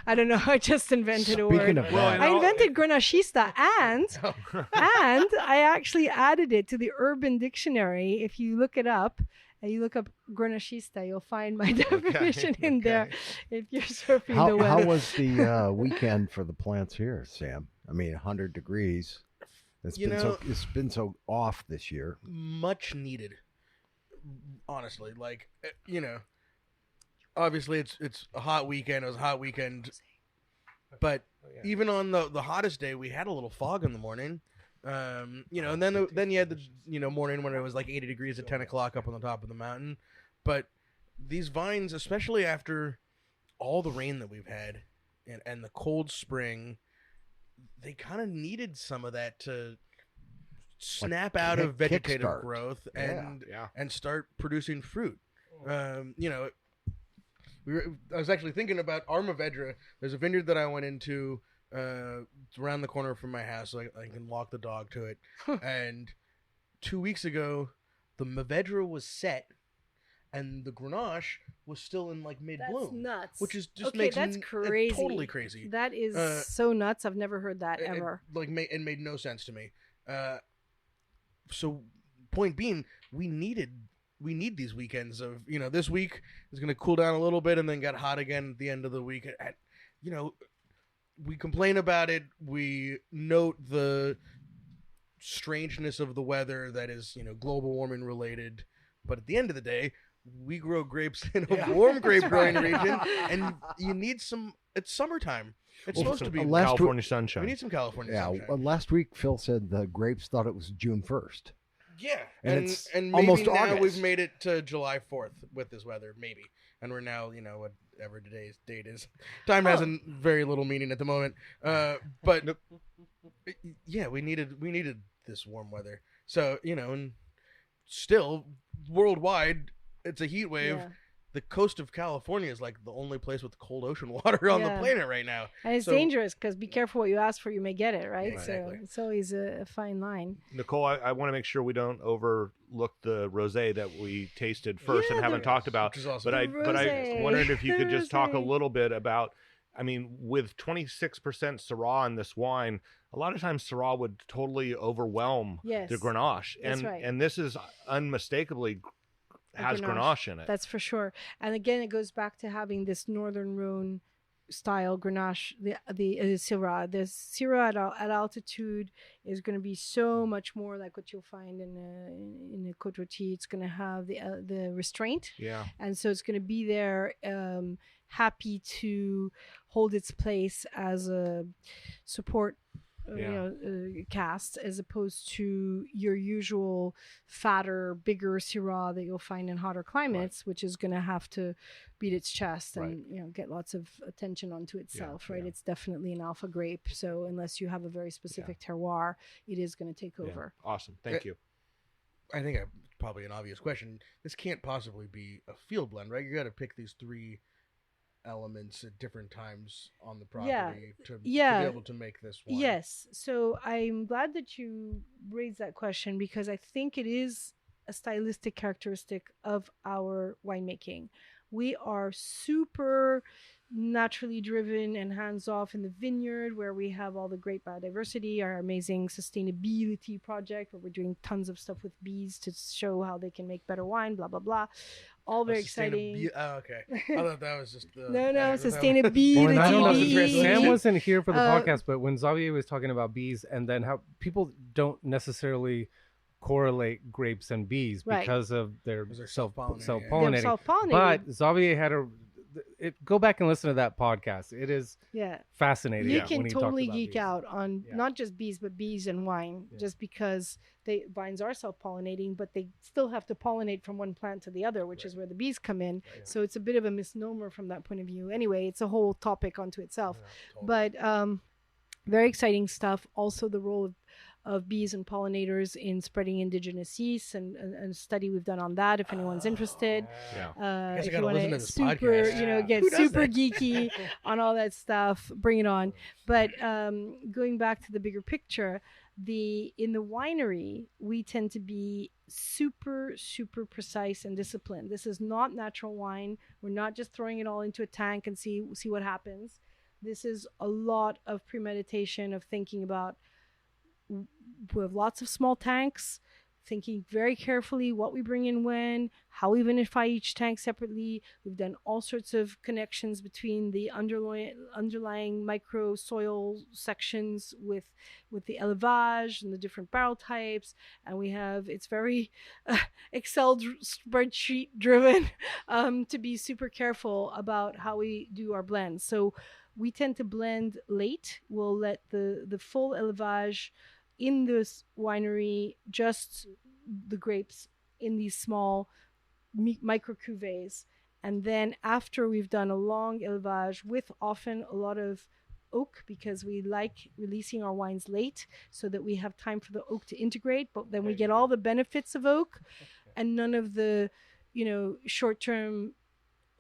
I don't know. I just invented a word. I invented Grenachista, and I actually added it to the Urban Dictionary. If you look it up, and you look up Grenachista, you'll find my definition in there. If you're surfing the web. How was the weekend for the plants here, Sam? I mean, 100 degrees. It's been so off this year. Much needed, honestly. Like, obviously it's a hot weekend. It was a hot weekend, but even on the hottest day, we had a little fog in the morning. And then you had the morning when it was like 80 degrees at 10 o'clock up on the top of the mountain. But these vines, especially after all the rain that we've had and the cold spring, they kind of needed some of that to snap out of vegetative growth and start producing fruit. I was actually thinking about our Mourvèdre. There's a vineyard that I went into around the corner from my house, so I can walk the dog to it. And 2 weeks ago, the Mourvèdre was set, and the Grenache was still in like mid bloom. That's nuts. Which is just that's crazy. Totally crazy. That is so nuts. I've never heard that ever. It made no sense to me. So, point being, we need these weekends of this week is going to cool down a little bit and then get hot again at the end of the week. We complain about it. We note the strangeness of the weather that is, global warming related. But at the end of the day, we grow grapes in a warm grape growing region, and you need some. It's summertime. It's supposed to be California sunshine. We need some California sunshine. Last week Phil said the grapes thought it was June 1st. Yeah, and it's maybe almost now August. We've made it to July 4th with this weather, maybe, and we're now, whatever today's date is. Time has very little meaning at the moment, but yeah, we needed this warm weather. So and still worldwide, it's a heat wave. Yeah. the coast of California is like the only place with cold ocean water on the planet right now. And it's dangerous because be careful what you ask for, you may get it, right? Yeah, exactly. So it's always a fine line. Nicole, I want to make sure we don't overlook the rosé that we tasted first and haven't talked about. Which is awesome. But I wondered if you could just talk a Rosé. little bit about. I mean, with 26% Syrah in this wine, a lot of times Syrah would totally overwhelm Yes. the Grenache, That's right. and this is unmistakably has Grenache in it. That's for sure. And again, it goes back to having this Northern Rhone style Grenache, the Syrah. The Syrah at altitude is going to be so much more like what you'll find in a Côte Rôtie. It's going to have the restraint, and so it's going to be there, happy to hold its place as a support. Cast as opposed to your usual fatter, bigger Syrah that you'll find in hotter climates, which is going to have to beat its chest and get lots of attention onto itself. Right? It's definitely an alpha grape, so unless you have a very specific terroir, it is going to take over. Awesome, thank you. I think probably an obvious question. This can't possibly be a field blend, right? You got to pick these three elements at different times on the property to be able to make this wine. Yes. So I'm glad that you raised that question because I think it is a stylistic characteristic of our winemaking. We are super naturally driven and hands-off in the vineyard where we have all the great biodiversity, our amazing sustainability project where we're doing tons of stuff with bees to show how they can make better wine, blah, blah, blah. All very exciting. Okay. I thought that was just the... No, sustainability. Well, I don't know, bees. Sam wasn't here for the podcast, but when Xavier was talking about bees and then how people don't necessarily correlate grapes and bees because of their self-pollinating. They're self-pollinating. But Xavier had go back and listen to that podcast. It is fascinating. You can when he totally talks about geek bees. out on not just bees, but bees and wine, just because vines are self-pollinating, but they still have to pollinate from one plant to the other, which is where the bees come in. So it's a bit of a misnomer from that point of view. Anyway, it's a whole topic unto itself. But very exciting stuff. Also the role of bees and pollinators in spreading indigenous yeasts and a study we've done on that if anyone's interested. If you want to get super geeky on all that stuff, bring it on. But going back to the bigger picture, in the winery, we tend to be super precise and disciplined. This is not natural wine. We're not just throwing it all into a tank and see what happens. This is a lot of premeditation of thinking about. We have lots of small tanks, thinking very carefully what we bring in when, how we vinify each tank separately. We've done all sorts of connections between the underlying micro soil sections with the élevage and the different barrel types. And it's very Excel spreadsheet driven to be super careful about how we do our blends. So we tend to blend late. We'll let the full élevage in this winery, just the grapes in these small micro cuvées. And then after we've done a long élevage with often a lot of oak, because we like releasing our wines late so that we have time for the oak to integrate, but then we get all the benefits of oak and none of the, short-term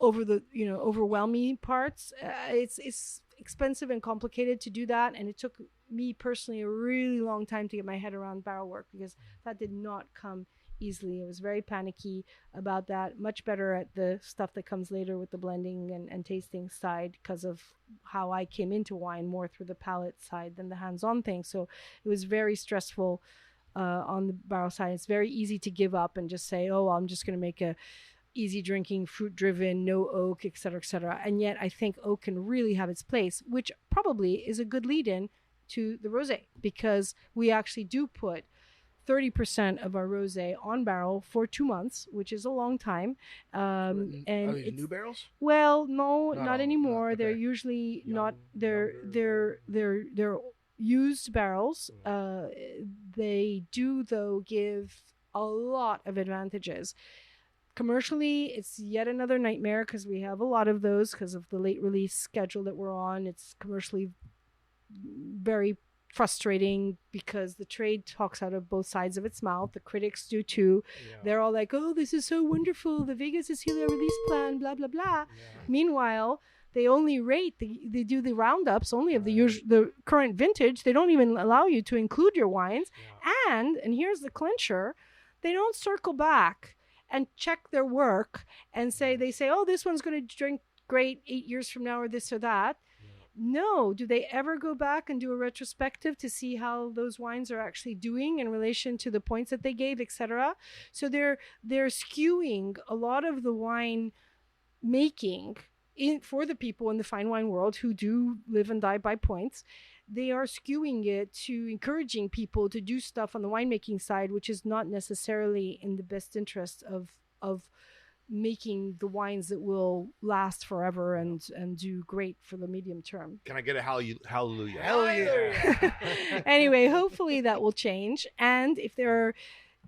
overwhelming parts. It's expensive and complicated to do that, and it took me personally a really long time to get my head around barrel work because that did not come easily. I was very panicky about that. Much better at the stuff that comes later with the blending and tasting side because of how I came into wine more through the palate side than the hands-on thing. So it was very stressful on the barrel side. It's very easy to give up and just say, oh, I'm just going to make a easy drinking, fruit driven, no oak, et cetera, et cetera. And yet I think oak can really have its place, which probably is a good lead in to the rosé, because we actually do put 30% of our rosé on barrel for 2 months, which is a long time. And are these new barrels? Well, no, not anymore. okay. They're usually not. They're used barrels. They do though give a lot of advantages. Commercially, it's yet another nightmare because we have a lot of those because of the late release schedule that we're on. It's commercially very frustrating because the trade talks out of both sides of its mouth. The critics do too. Yeah. They're all like, oh, this is so wonderful. The Vegas Cecilia release plan, blah, blah, blah. Yeah. Meanwhile, they only rate, they do the roundups only of the current vintage. They don't even allow you to include your wines. Yeah. And here's the clincher, they don't circle back and check their work and they say, oh, this one's going to drink great 8 years from now or this or that. No. Do they ever go back and do a retrospective to see how those wines are actually doing in relation to the points that they gave, etc.? So they're skewing a lot of the wine making for the people in the fine wine world who do live and die by points. They are skewing it to encouraging people to do stuff on the winemaking side, which is not necessarily in the best interest of making the wines that will last forever and do great for the medium term. Can I get a hallelujah? Hell yeah. Anyway, hopefully that will change. And if there are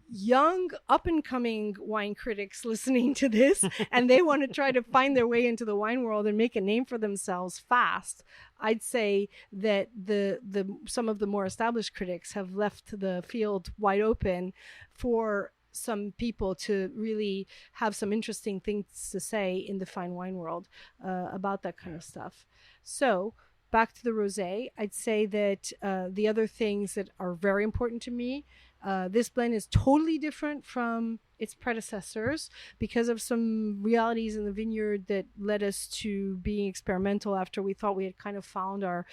young up and coming wine critics listening to this and they want to try to find their way into the wine world and make a name for themselves fast, I'd say that some of the more established critics have left the field wide open for some people to really have some interesting things to say in the fine wine world about that kind of stuff. So back to the rosé, I'd say that the other things that are very important to me, this blend is totally different from its predecessors because of some realities in the vineyard that led us to being experimental after we thought we had kind of found our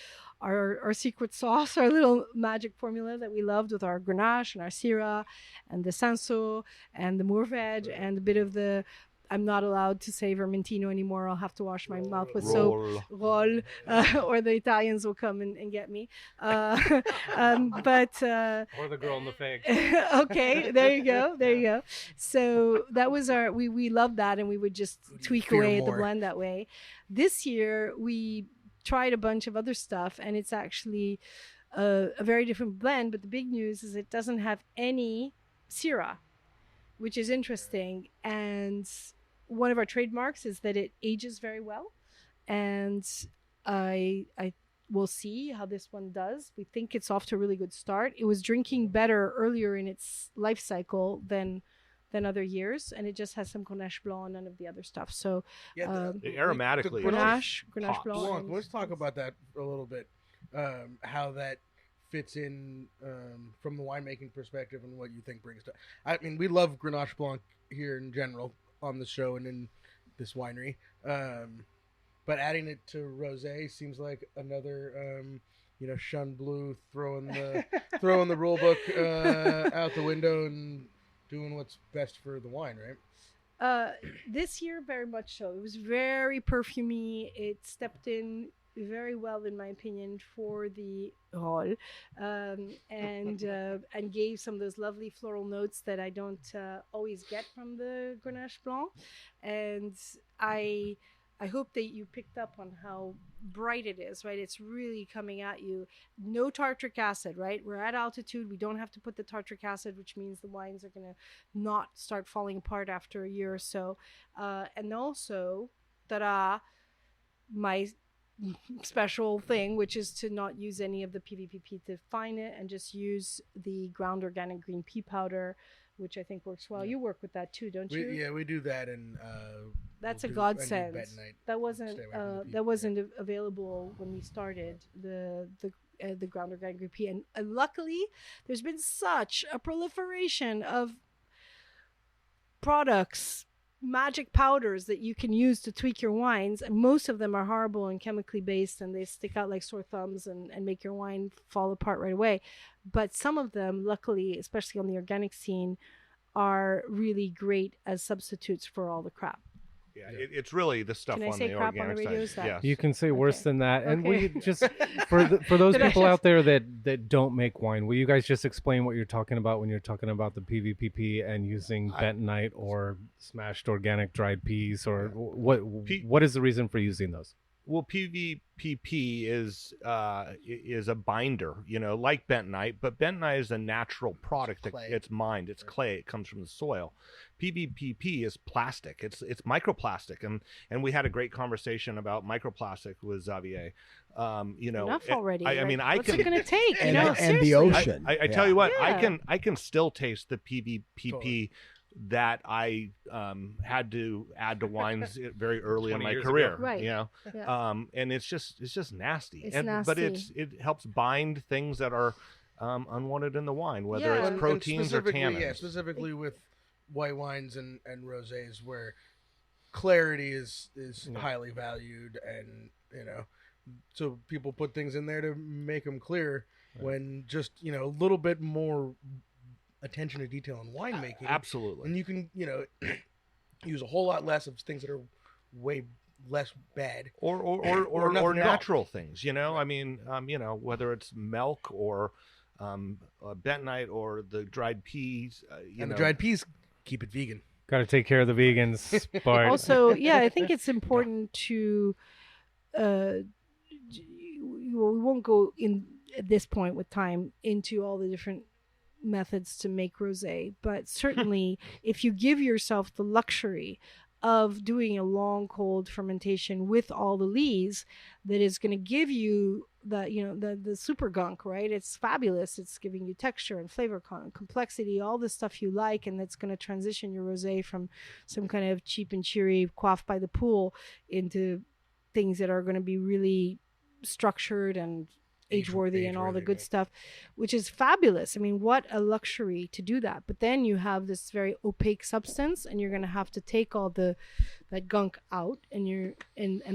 secret sauce, our little magic formula that we loved with our Grenache and our Syrah and the Sanso and the Mourvèdre and a bit of the, I'm not allowed to say Vermentino anymore. I'll have to wash my mouth with soap. Roll. Or the Italians will come and get me. But Or the girl in the fig. Okay, there you go. So that was we loved that, and we would just tweak away at the blend that way. This year we tried a bunch of other stuff, and it's actually a very different blend. But the big news is it doesn't have any Syrah, which is interesting. And one of our trademarks is that it ages very well. And I will see how this one does. We think it's off to a really good start. It was drinking better earlier in its life cycle than other years, and it just has some Grenache Blanc and none of the other stuff. So aromatically, Grenache Blanc. Let's talk about that a little bit. How that fits in from the winemaking perspective and what you think brings to. I mean, we love Grenache Blanc here in general on the show and in this winery, but adding it to rosé seems like another, Chene Bleu throwing the rule book out the window and doing what's best for the wine, right? This year, very much so. It was very perfumey. It stepped in very well, in my opinion, for the hall, and gave some of those lovely floral notes that I don't always get from the Grenache Blanc. And I hope that you picked up on how bright it is, right? It's really coming at you. No tartric acid, right? We're at altitude. We don't have to put the tartric acid, which means the wines are going to not start falling apart after a year or so. And also, my special thing, which is to not use any of the PVPP to fine it and just use the ground organic green pea powder, which I think works well. You work with that too, don't you? Yeah, we do that, and that's a godsend. That wasn't available when we started the ground organic green pea, and luckily there's been such a proliferation of products, magic powders that you can use to tweak your wines, and most of them are horrible and chemically based, and they stick out like sore thumbs and make your wine fall apart right away. But some of them, luckily, especially on the organic scene, are really great as substitutes for all the crap. Yeah, it's really the stuff Can I on say the crap on organic the radio? side. Yes. You can say worse than that. And Okay. will you just for those Did I people just- out there that don't make wine, will you guys just explain what you're talking about when you're talking about the PVPP and using bentonite or smashed organic dried peas, or what is the reason for using those? Well, PVPP is a binder, like bentonite, but bentonite is a natural product. Clay. It's mined. It's clay. It comes from the soil. PVPP is plastic. It's microplastic, and we had a great conversation about microplastic with Xavier. Enough already. I mean, what's it going to take? And, and seriously. the ocean. I tell you what, Yeah. I can still taste the PVPP Totally. that I had to add to wines very early in 20 my years career. ago. Right. Yeah. And it's just nasty. It's But nasty. it helps bind things that are unwanted in the wine, whether Yeah. it's And proteins or specifically, tannins. yeah, specifically with white wines and rosés, where clarity is highly valued, and so people put things in there to make them clear, when just a little bit more attention to detail in winemaking, Absolutely. and you can use a whole lot less of things that are way less bad. Or nothing at all. natural things, I mean, whether it's milk or bentonite or the dried peas, And the dried peas, keep it vegan. Got to take care of the vegans, Bart. Also, yeah, I think it's important to. We won't go in at this point with time into all the different methods to make rosé, but certainly if you give yourself the luxury of doing a long cold fermentation with all the lees, that is going to give you the super gunk, right? It's fabulous. It's giving you texture and flavor, complexity, all the stuff you like, and that's going to transition your rosé from some kind of cheap and cheery quaff by the pool into things that are going to be really structured and age-worthy and all the good right. stuff, which is fabulous. I mean, what a luxury to do that. But then you have this very opaque substance, and you're going to have to take all that gunk out, and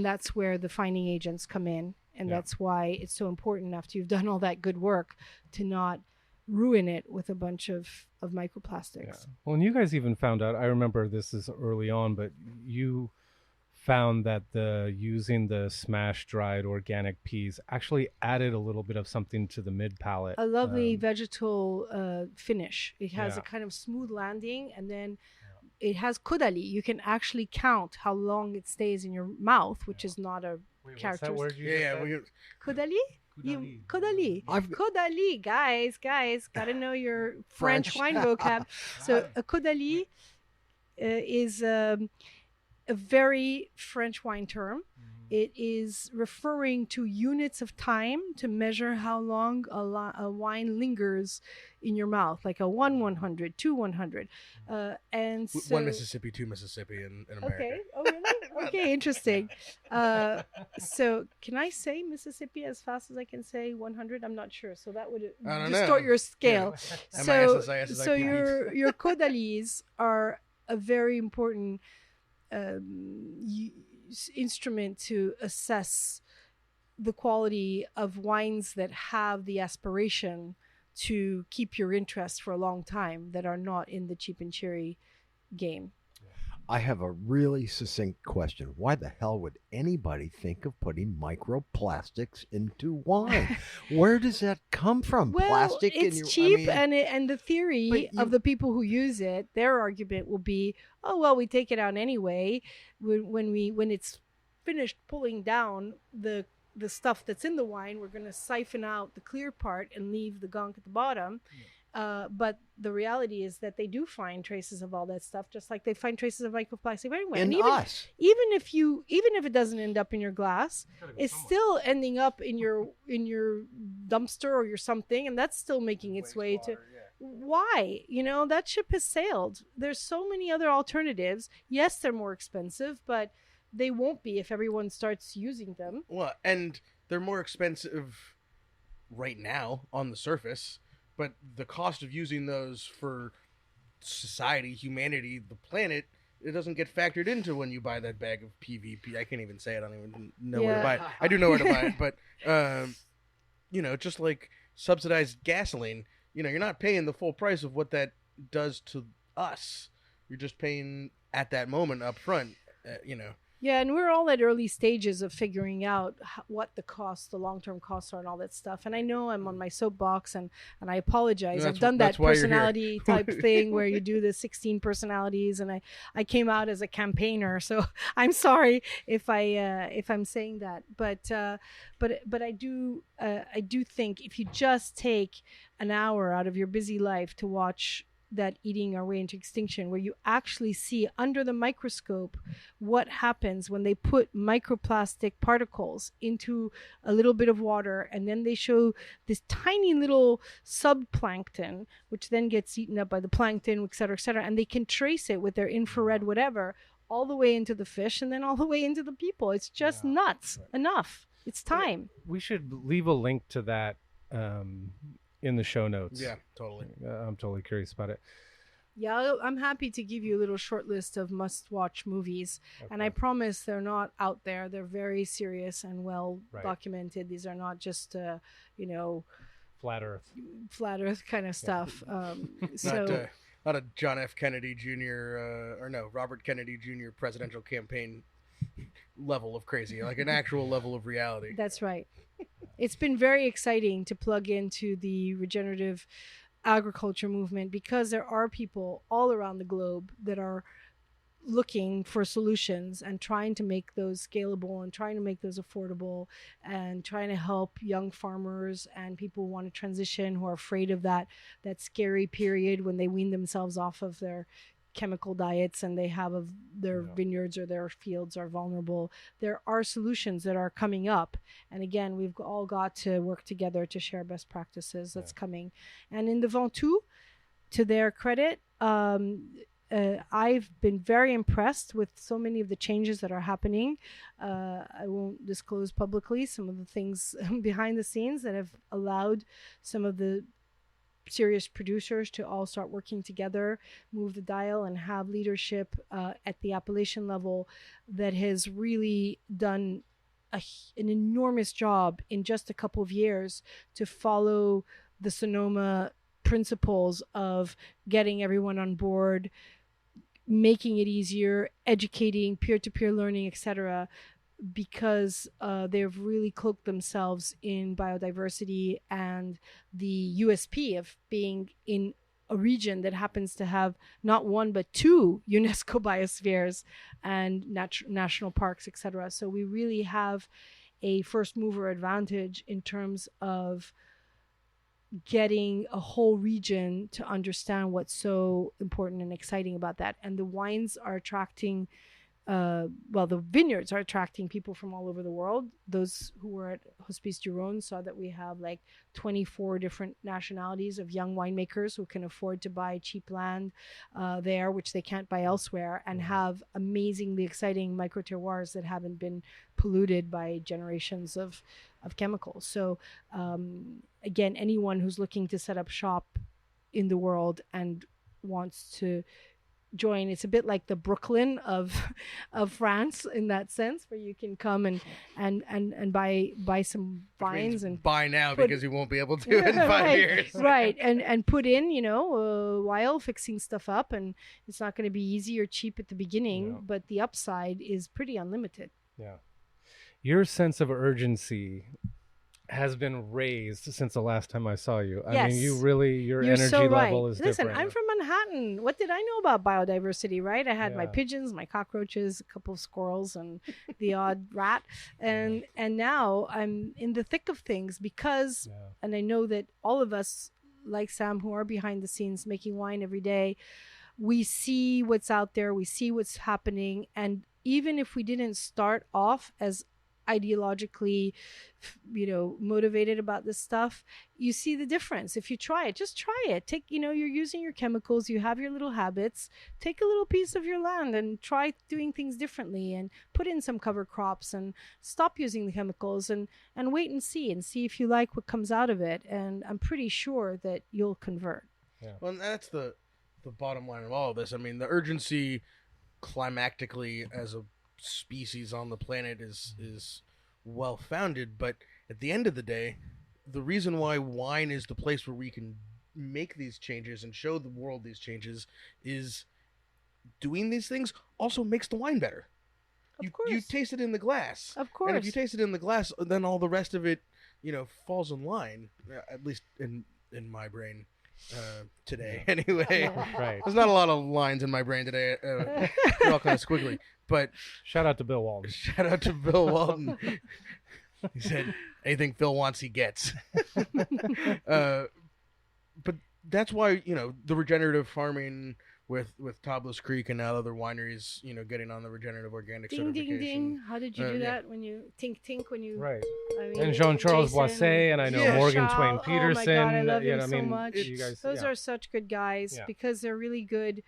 that's where the fining agents come in, and that's why it's so important after you've done all that good work to not ruin it with a bunch of microplastics. Yeah. Well, and you guys even found out, I remember this is early on, but you found that using the smash dried organic peas actually added a little bit of something to the mid palate. A lovely vegetal finish. It has Yeah. a kind of smooth landing, and then it has kodali. You can actually count how long it stays in your mouth, which is not a characteristic. Kodali? Kodali. Kodali, guys, gotta know your French wine vocab. So a kodali is a very French wine term. It is referring to units of time to measure how long a wine lingers in your mouth, like a 100, 2 100. And so, 1 Mississippi, 2 Mississippi in America. Okay. Oh, really? Okay, interesting. So can I say Mississippi as fast as I can say 100? I'm not sure. So that would I don't distort know. your scale. Yeah. So your kodalis are a very important instrument to assess the quality of wines that have the aspiration to keep your interest for a long time, that are not in the cheap and cherry game. I have a really succinct question. Why the hell would anybody think of putting microplastics into wine? Where does that come from? Well, Plastic in it's your, cheap, I mean, and the theory But of the people who use it, their argument will be, oh well, we take it out anyway. When it's finished pulling down the stuff that's in the wine, we're going to siphon out the clear part and leave the gunk at the bottom. But the reality is that they do find traces of all that stuff, just like they find traces of microplastic anyway. in And us. even if it doesn't end up in your glass, it's still ending up in your dumpster or your something, and that's still making its way to. Why? That ship has sailed. There's so many other alternatives. Yes, they're more expensive, but they won't be if everyone starts using them. Well, and they're more expensive right now on the surface, but the cost of using those for society, humanity, the planet, it doesn't get factored into when you buy that bag of PVP. I can't even say it. I don't even know where to buy it. I do know where to buy it, but just like subsidized gasoline, you're not paying the full price of what that does to us. You're just paying at that moment up front, Yeah, and we're all at early stages of figuring out what the costs, the long-term costs are, and all that stuff. And I know I'm on my soapbox, and I apologize. I've done that personality type thing where you do the 16 personalities, and I came out as a campaigner, so I'm sorry if I'm saying that. But I do think if you just take an hour out of your busy life to watch that Eating Our Way into Extinction, where you actually see under the microscope what happens when they put microplastic particles into a little bit of water, and then they show this tiny little subplankton, which then gets eaten up by the plankton, et cetera, and they can trace it with their infrared whatever all the way into the fish and then all the way into the people. It's just nuts. Right. Enough. It's time. We should leave a link to that in the show notes. Yeah, totally. I'm totally curious about it. Yeah, I'm happy to give you a little short list of must-watch movies. Okay. And I promise they're not out there. They're very serious and well documented. These are not just, Flat Earth kind of stuff. Not a John F. Kennedy Jr. Robert Kennedy Jr. presidential campaign level of crazy, like an actual level of reality. That's right. It's been very exciting to plug into the regenerative agriculture movement because there are people all around the globe that are looking for solutions and trying to make those scalable and trying to make those affordable and trying to help young farmers and people who want to transition, who are afraid of that scary period when they wean themselves off of their chemical diets and they have their vineyards or their fields are vulnerable. There are solutions that are coming up, and again, we've all got to work together to share best practices. That's coming. And in the Ventoux, to their credit, I've been very impressed with so many of the changes that are happening. I won't disclose publicly some of the things behind the scenes that have allowed some of the serious producers to all start working together, move the dial, and have leadership at the appellation level that has really done an enormous job in just a couple of years to follow the Sonoma principles of getting everyone on board, making it easier, educating, peer-to-peer learning, etc., because they've really cloaked themselves in biodiversity and the USP of being in a region that happens to have not one but two UNESCO biospheres and national parks, etc. So we really have a first mover advantage in terms of getting a whole region to understand what's so important and exciting about that. And the wines are attracting the vineyards are attracting people from all over the world. Those who were at Hospice du Rhône saw that we have like 24 different nationalities of young winemakers who can afford to buy cheap land there, which they can't buy elsewhere, and have amazingly exciting micro terroirs that haven't been polluted by generations of chemicals. So again, anyone who's looking to set up shop in the world and wants to join, it's a bit like the Brooklyn of France in that sense, where you can come and buy some vines and buy now because you won't be able to in 5 years, right? And put in while fixing stuff up, and it's not going to be easy or cheap at the beginning, but the upside is pretty unlimited. Yeah, your sense of urgency has been raised since the last time I saw you. I mean, your energy so level right. is Listen, different. I'm from Manhattan. What did I know about biodiversity, right? I had my pigeons, my cockroaches, a couple of squirrels, and the odd rat. And now I'm in the thick of things because, and I know that all of us, like Sam, who are behind the scenes making wine every day, we see what's out there, we see what's happening. And even if we didn't start off as ideologically motivated about this stuff, you see the difference. If you try it, just try it. You're using your chemicals, you have your little habits, take a little piece of your land and try doing things differently and put in some cover crops and stop using the chemicals and wait and see if you like what comes out of it. And I'm pretty sure that you'll convert. Well, that's the bottom line of all of this. I mean, the urgency climactically as a species on the planet is well founded, but at the end of the day, the reason why wine is the place where we can make these changes and show the world these changes is doing these things also makes the wine better. you taste it in the glass. Of course. And if you taste it in the glass, then all the rest of it, falls in line. At least in my brain today. Anyway, Right. There's not a lot of lines in my brain today. They're all kind of squiggly. But Shout out to Bill Walton. shout out to Bill Walton. He said, anything Phil wants, he gets. But that's why, the regenerative farming with Tablas Creek and now other wineries, getting on the regenerative organic Ding, certification. ding, ding. How did you do yeah. that when you tink when you... Right. I mean, And Jean-Charles Jason Boisset, and I know Yeah. Morgan Charles- Twain Peterson. Oh my God, I love him I so mean, much. you guys, Those yeah. are such good guys Yeah. because they're really good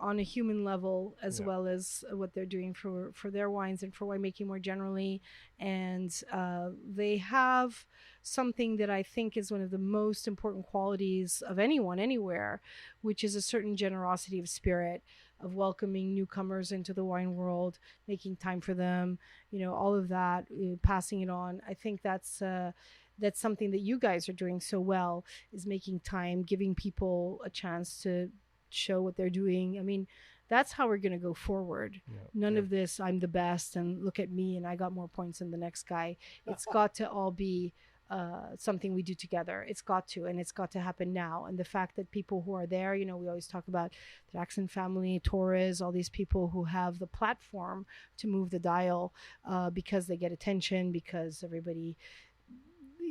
on a human level as Yeah. well as what they're doing for their wines and for winemaking more generally. And they have something that I think is one of the most important qualities of anyone, anywhere, which is a certain generosity of spirit, of welcoming newcomers into the wine world, making time for them, all of that, passing it on. I think that's something that you guys are doing so well, is making time, giving people a chance to show what they're doing. I mean, that's how we're going to go forward. Yeah. None of this, I'm the best and look at me and I got more points than the next guy. It's got to all be something we do together. It's got to, and it's got to happen now. And the fact that people who are there, we always talk about the Jackson family, Torres, all these people who have the platform to move the dial because they get attention, because everybody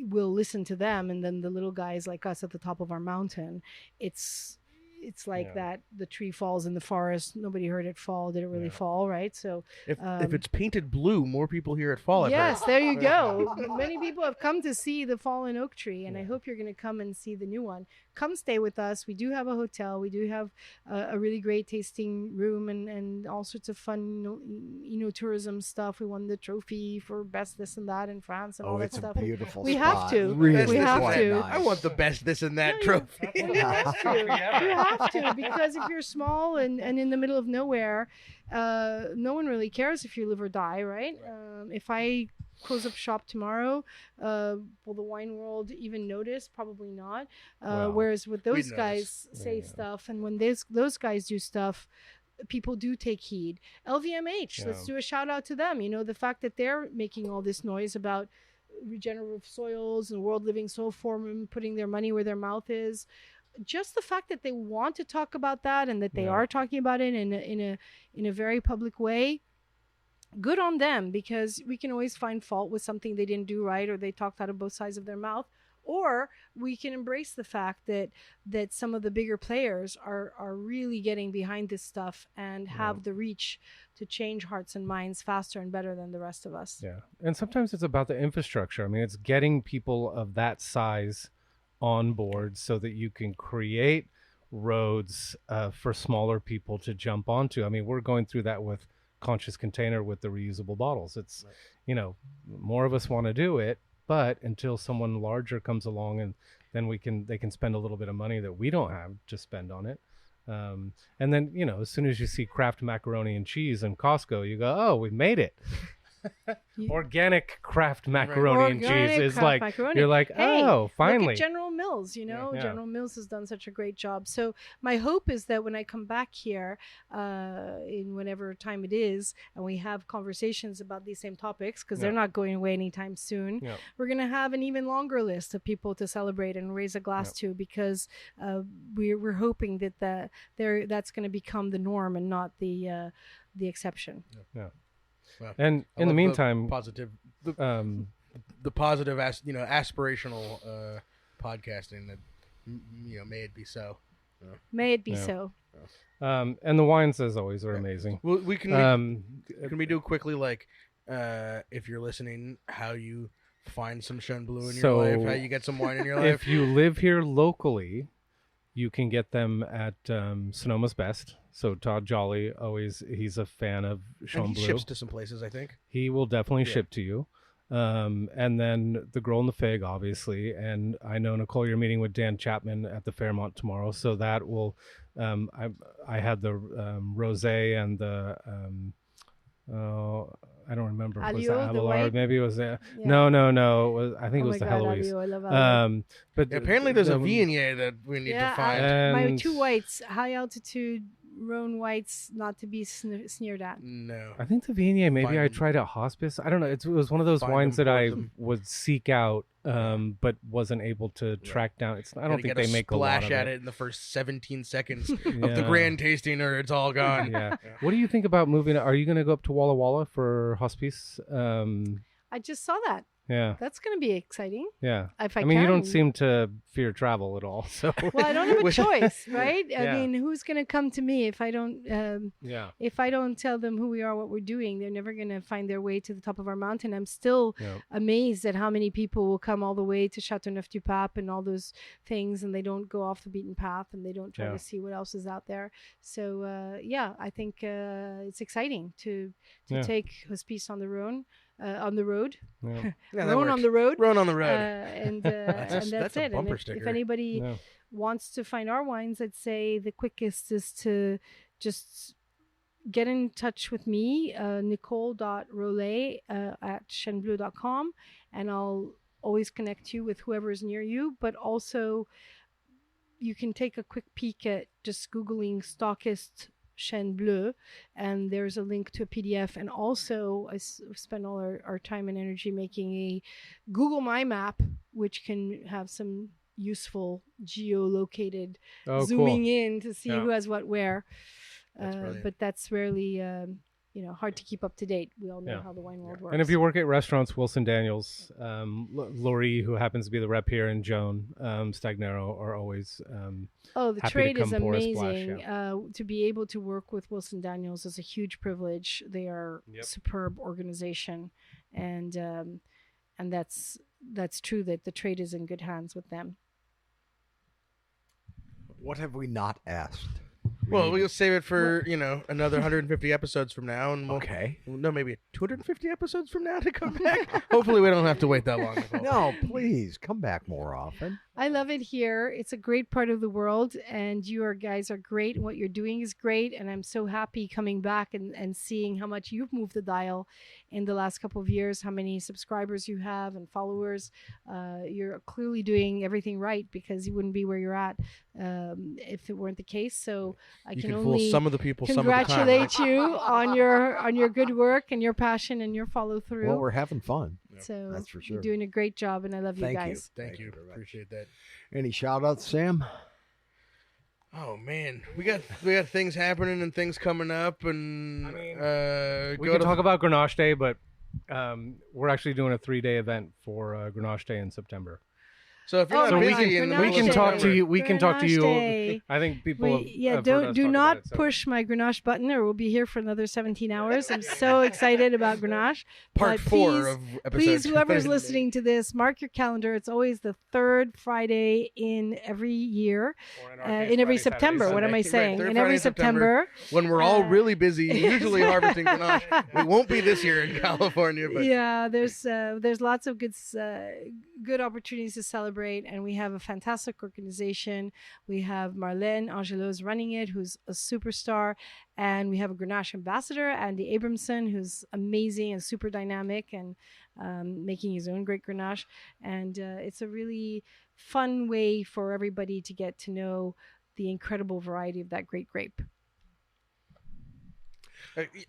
will listen to them, and then the little guys like us at the top of our mountain, it's like that the tree falls in the forest, nobody heard it fall, did it really fall, right? So If it's painted blue, more people hear it fall. I've yes, heard. there you go. Many people have come to see the fallen oak tree, and I hope you're going to come and see the new one. Come stay with us. We do have a hotel. We do have a really great tasting room and all sorts of fun, tourism stuff. We won the trophy for best this and that in France and all that It's a stuff. beautiful We spot. have to. Really We have quite to. nice. I want the best this and that No, trophy. You have to. You have to, because if you're small and in the middle of nowhere, no one really cares if you live or die, right? If I close up shop tomorrow, will the wine world even notice? Probably not. Well, Whereas with those we'd guys notice. say stuff, and when those guys do stuff, people do take heed. LVMH, let's do a shout out to them. The fact that they're making all this noise about regenerative soils and World Living Soil Forum putting their money where their mouth is. Just the fact that they want to talk about that and that they are talking about it in a very public way, good on them, because we can always find fault with something they didn't do right or they talked out of both sides of their mouth, or we can embrace the fact that some of the bigger players are really getting behind this stuff and have the reach to change hearts and minds faster and better than the rest of us. Yeah. And sometimes it's about the infrastructure. I mean, it's getting people of that size on board so that you can create roads for smaller people to jump onto. I mean, we're going through that with Conscious Container with the reusable bottles. It's, more of us want to do it, but until someone larger comes along, and then they can spend a little bit of money that we don't have to spend on it. And then, as soon as you see Kraft macaroni and cheese in Costco, you go, oh, we made it. Organic Kraft macaroni and Organic cheese is Kraft like, macaroni. you're like, Hey, oh, finally. Look at General Mills, Yeah. General Mills has done such a great job. So my hope is that when I come back here in whatever time it is, and we have conversations about these same topics, because they're not going away anytime soon, we're going to have an even longer list of people to celebrate and raise a glass to, because we're hoping that that's going to become the norm and not the exception. Yeah. Well, And I in the love meantime, the positive, aspirational podcasting that may it be so. May it be Yeah. so. and the wines, as always, are amazing. Well, Um, can we do quickly, like, if you're listening, how you find some Chene Bleu in So, your life, how you get some wine in your life? if you live here locally, you can get them at Sonoma's Best. So Todd Jolly, he's a fan of And Chene he Bleu. ships to some places, I think. He will definitely ship to you. And then the Girl and the Fig, obviously. And I know, Nicole, you're meeting with Dan Chapman at the Fairmont tomorrow. So that will, I had the rosé and the, I don't remember. Was Alio, that the Abelard? white? Maybe it was, Yeah. no. It was, I think Oh it was my the God, Heloise. Alio, I love Alio. But Apparently, there's a Viognier that we need to find. my And- two whites, high altitude Rhone whites not to be sneered at. No. I think the Viognier, maybe Find I them. tried at hospice. I don't know. It was one of those Find wines them, that I pour them. would seek out, but wasn't able to track down. I don't think Gotta they make a lot splash of at it. it in the first 17 seconds of Yeah. the grand tasting, or it's all gone. Yeah. What do you think about moving? Are you going to go up to Walla Walla for hospice? I just saw that. Yeah. That's going to be exciting. Yeah. If I mean, you don't can. seem to fear travel at all. So. Well, I don't have a Which- choice, right? I Yeah. mean, who's going to come to me if I don't? Yeah. If I don't tell them who we are, what we're doing, they're never going to find their way to the top of our mountain. I'm still Yeah. amazed at how many people will come all the way to Châteauneuf-du-Pape and all those things, and they don't go off the beaten path and they don't try Yeah. to see what else is out there. So yeah, I think it's exciting to Yeah. take Hospice on the Rhone, on the road, Yeah. Yeah, that Rhone on works. the road. Run on the road. And that's a it. And bumper if sticker. anybody Yeah. wants to find our wines, I'd say the quickest is to just get in touch with me, Nicole.Rolet at chenebleu.com, and I'll always connect you with whoever is near you. But also, you can take a quick peek at just Googling stockist Chene Bleu, and there's a link to a PDF. And also, I spend all our time and energy making a Google My Map, which can have some useful geolocated Oh, zooming cool. in to see Yeah. who has what where. That's brilliant. But that's rarely, hard to keep up to date. We all know Yeah. how the wine world works. And if you work at restaurants, Wilson Daniels, Laurie, who happens to be the rep here, and Joan Stagnero are always Oh, the happy to trade is come pour a splash, amazing. To be able to work with Wilson Daniels is a huge privilege. They are Yep. superb organization, and that's true that the trade is in good hands with them. What have we not asked? Well, we'll save it for, another 150 episodes from now. And we'll, Okay. No, maybe 250 episodes from now to come back. Hopefully we don't have to wait that long. Nicole. No, please come back more often. I love it here. It's a great part of the world, and you guys are great, and what you're doing is great. And I'm so happy coming back and seeing how much you've moved the dial in the last couple of years, how many subscribers you have and followers. You're clearly doing everything right, because you wouldn't be where you're at if it weren't the case. So I You can can fool only some of the people some of the time. congratulate you on your good work and your passion and your follow through. Well, we're having fun. So That's for sure. you're doing a great job, and I love Thank you you. guys. Thank you. very much. Appreciate that. Any shout outs, Sam? Oh man, we got things happening and things coming up, and I mean, go we can to talk about Grenache Day, but we're actually doing a 3-day event for Grenache Day in September. So if you're Oh, not we busy can- in the we middle can of talk to September- you. We can talk to Grenache you. Day. I think people. We, have heard us do talk not about it, so. push my Grenache button, or we'll be here for another 17 hours. I'm so excited about Grenache. Part But 4 please- of episode. Please, whoever's 30. listening to this, mark your calendar. It's always the third Friday in every year, Or in our in case, every Friday, Saturday, September. What am I Sunday. Right, saying? third In every Friday in September. September. when we're all Uh, really busy, usually harvesting Grenache. We won't be this year in California, but Yeah, there's lots of good opportunities to celebrate, and we have a fantastic organization. We have Marlene Angelos running it, who's a superstar, and we have a Grenache ambassador, Andy Abramson, who's amazing and super dynamic and making his own great Grenache. And it's a really fun way for everybody to get to know the incredible variety of that great grape.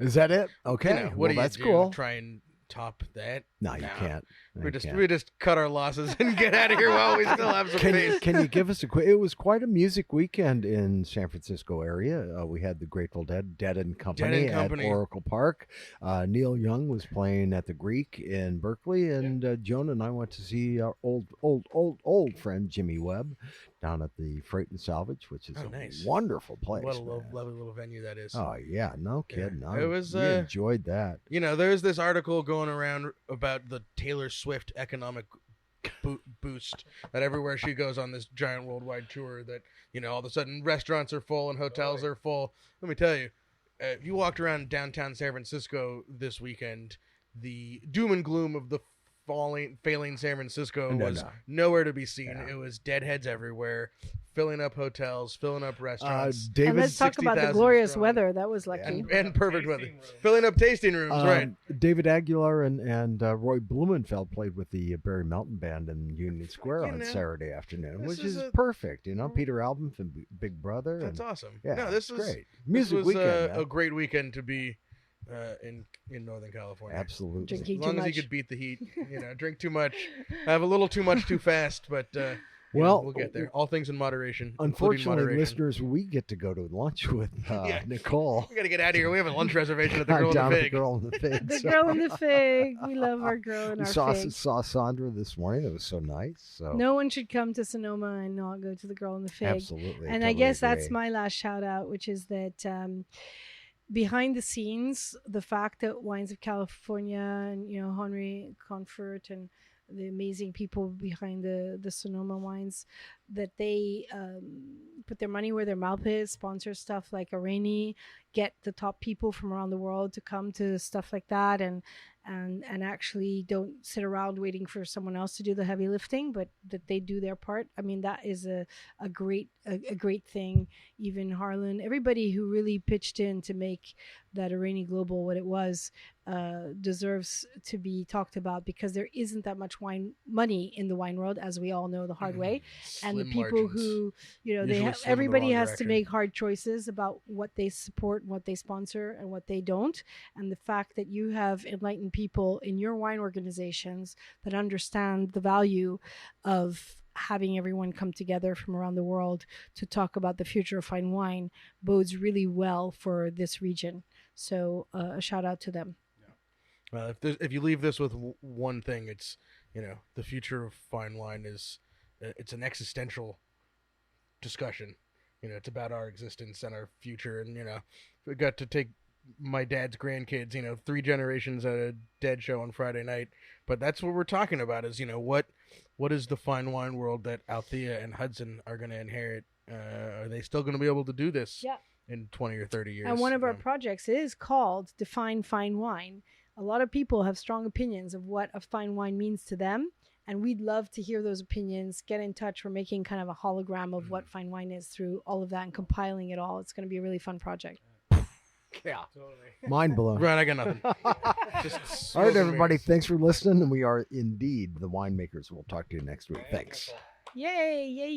Is that it? Okay. what well, do you that's do? cool. Try and top that? No, you No. can't. We You just can't. cut our losses and get out of here while we still have some Can space. you give us a quick? It was quite a music weekend in San Francisco area. We had the Grateful Dead and Company, Company. at Oracle Park. Neil Young was playing at the Greek in Berkeley, and Joan and I went to see our old friend Jimmy Webb down at the Freight and Salvage, which is Oh, a nice. wonderful place. What a man. lovely little venue that is. Oh yeah, no Yeah. kidding. It was, we enjoyed that. There's this article going around about the Taylor Swift economic boost that everywhere she goes on this giant worldwide tour that, all of a sudden restaurants are full and hotels are full. Let me tell you, if you walked around downtown San Francisco this weekend, the doom and gloom of the failing San Francisco No, was no. nowhere to be seen. Yeah. It was deadheads everywhere, filling up hotels, filling up restaurants. David, And let's talk about the 60,000 glorious strong. weather. That was lucky. And perfect weather. Filling up tasting rooms, right. David Aguilar and Roy Blumenfeld played with the Barry Mountain Band in Union Square You on know, Saturday afternoon, this which is is a- perfect. Peter Album from Big Brother. That's and, awesome. Yeah, No, this it's was great. This Music was weekend. a great weekend to be in Northern California. Absolutely. Drinking As long too as you much. could beat the heat, drink too much, have a little too much too fast, but Well, we'll get there. All things in moderation. including Unfortunately, moderation. listeners, we get to go to lunch with Yeah. Nicole. We got to get out of here. We have a lunch reservation at the Girl down and the at Fig. the Girl and the Fig. The So- girl in the fig. We love our girl in we our fig. saw Sandra this morning. It was so nice. So No one should come to Sonoma and not go to the girl in the fig. absolutely. And I guess that's my last shout out, which is that behind the scenes, the fact that Wines of California and Henry Comfort and the amazing people behind the Sonoma wines, that they put their money where their mouth is, sponsor stuff like Areni, get the top people from around the world to come to stuff like that, and actually don't sit around waiting for someone else to do the heavy lifting, but that they do their part. I mean, that is a great thing. Even Harlan, everybody who really pitched in to make that Areni Global what it was, deserves to be talked about, because there isn't that much wine money in the wine world, as we all know the hard way. And the Slim people margins. who, they Usually slim in the everybody wrong has to direction. make hard choices about what they support, what they sponsor, and what they don't. And the fact that you have enlightened people in your wine organizations that understand the value of having everyone come together from around the world to talk about the future of fine wine bodes really well for this region. So a shout out to them. Well, if you leave this with one thing, it's the future of fine wine is it's an existential discussion. It's about our existence and our future, and we got to take my dad's grandkids, 3 generations at a dead show on Friday night. But that's what we're talking about is, what is the fine wine world that Althea and Hudson are going to inherit? Are they still going to be able to do this Yeah. in 20 or 30 years? And one of our projects is called Define Fine Wine. A lot of people have strong opinions of what a fine wine means to them, and we'd love to hear those opinions. Get in touch. We're making kind of a hologram of what fine wine is through all of that and compiling it all. It's going to be a really fun project. Yeah, mind blown. Right, I got nothing. Just All smoke right, and everybody. mirrors. Thanks for listening, and we are indeed the winemakers. We'll talk to you next week. Thanks. Yay! Yay!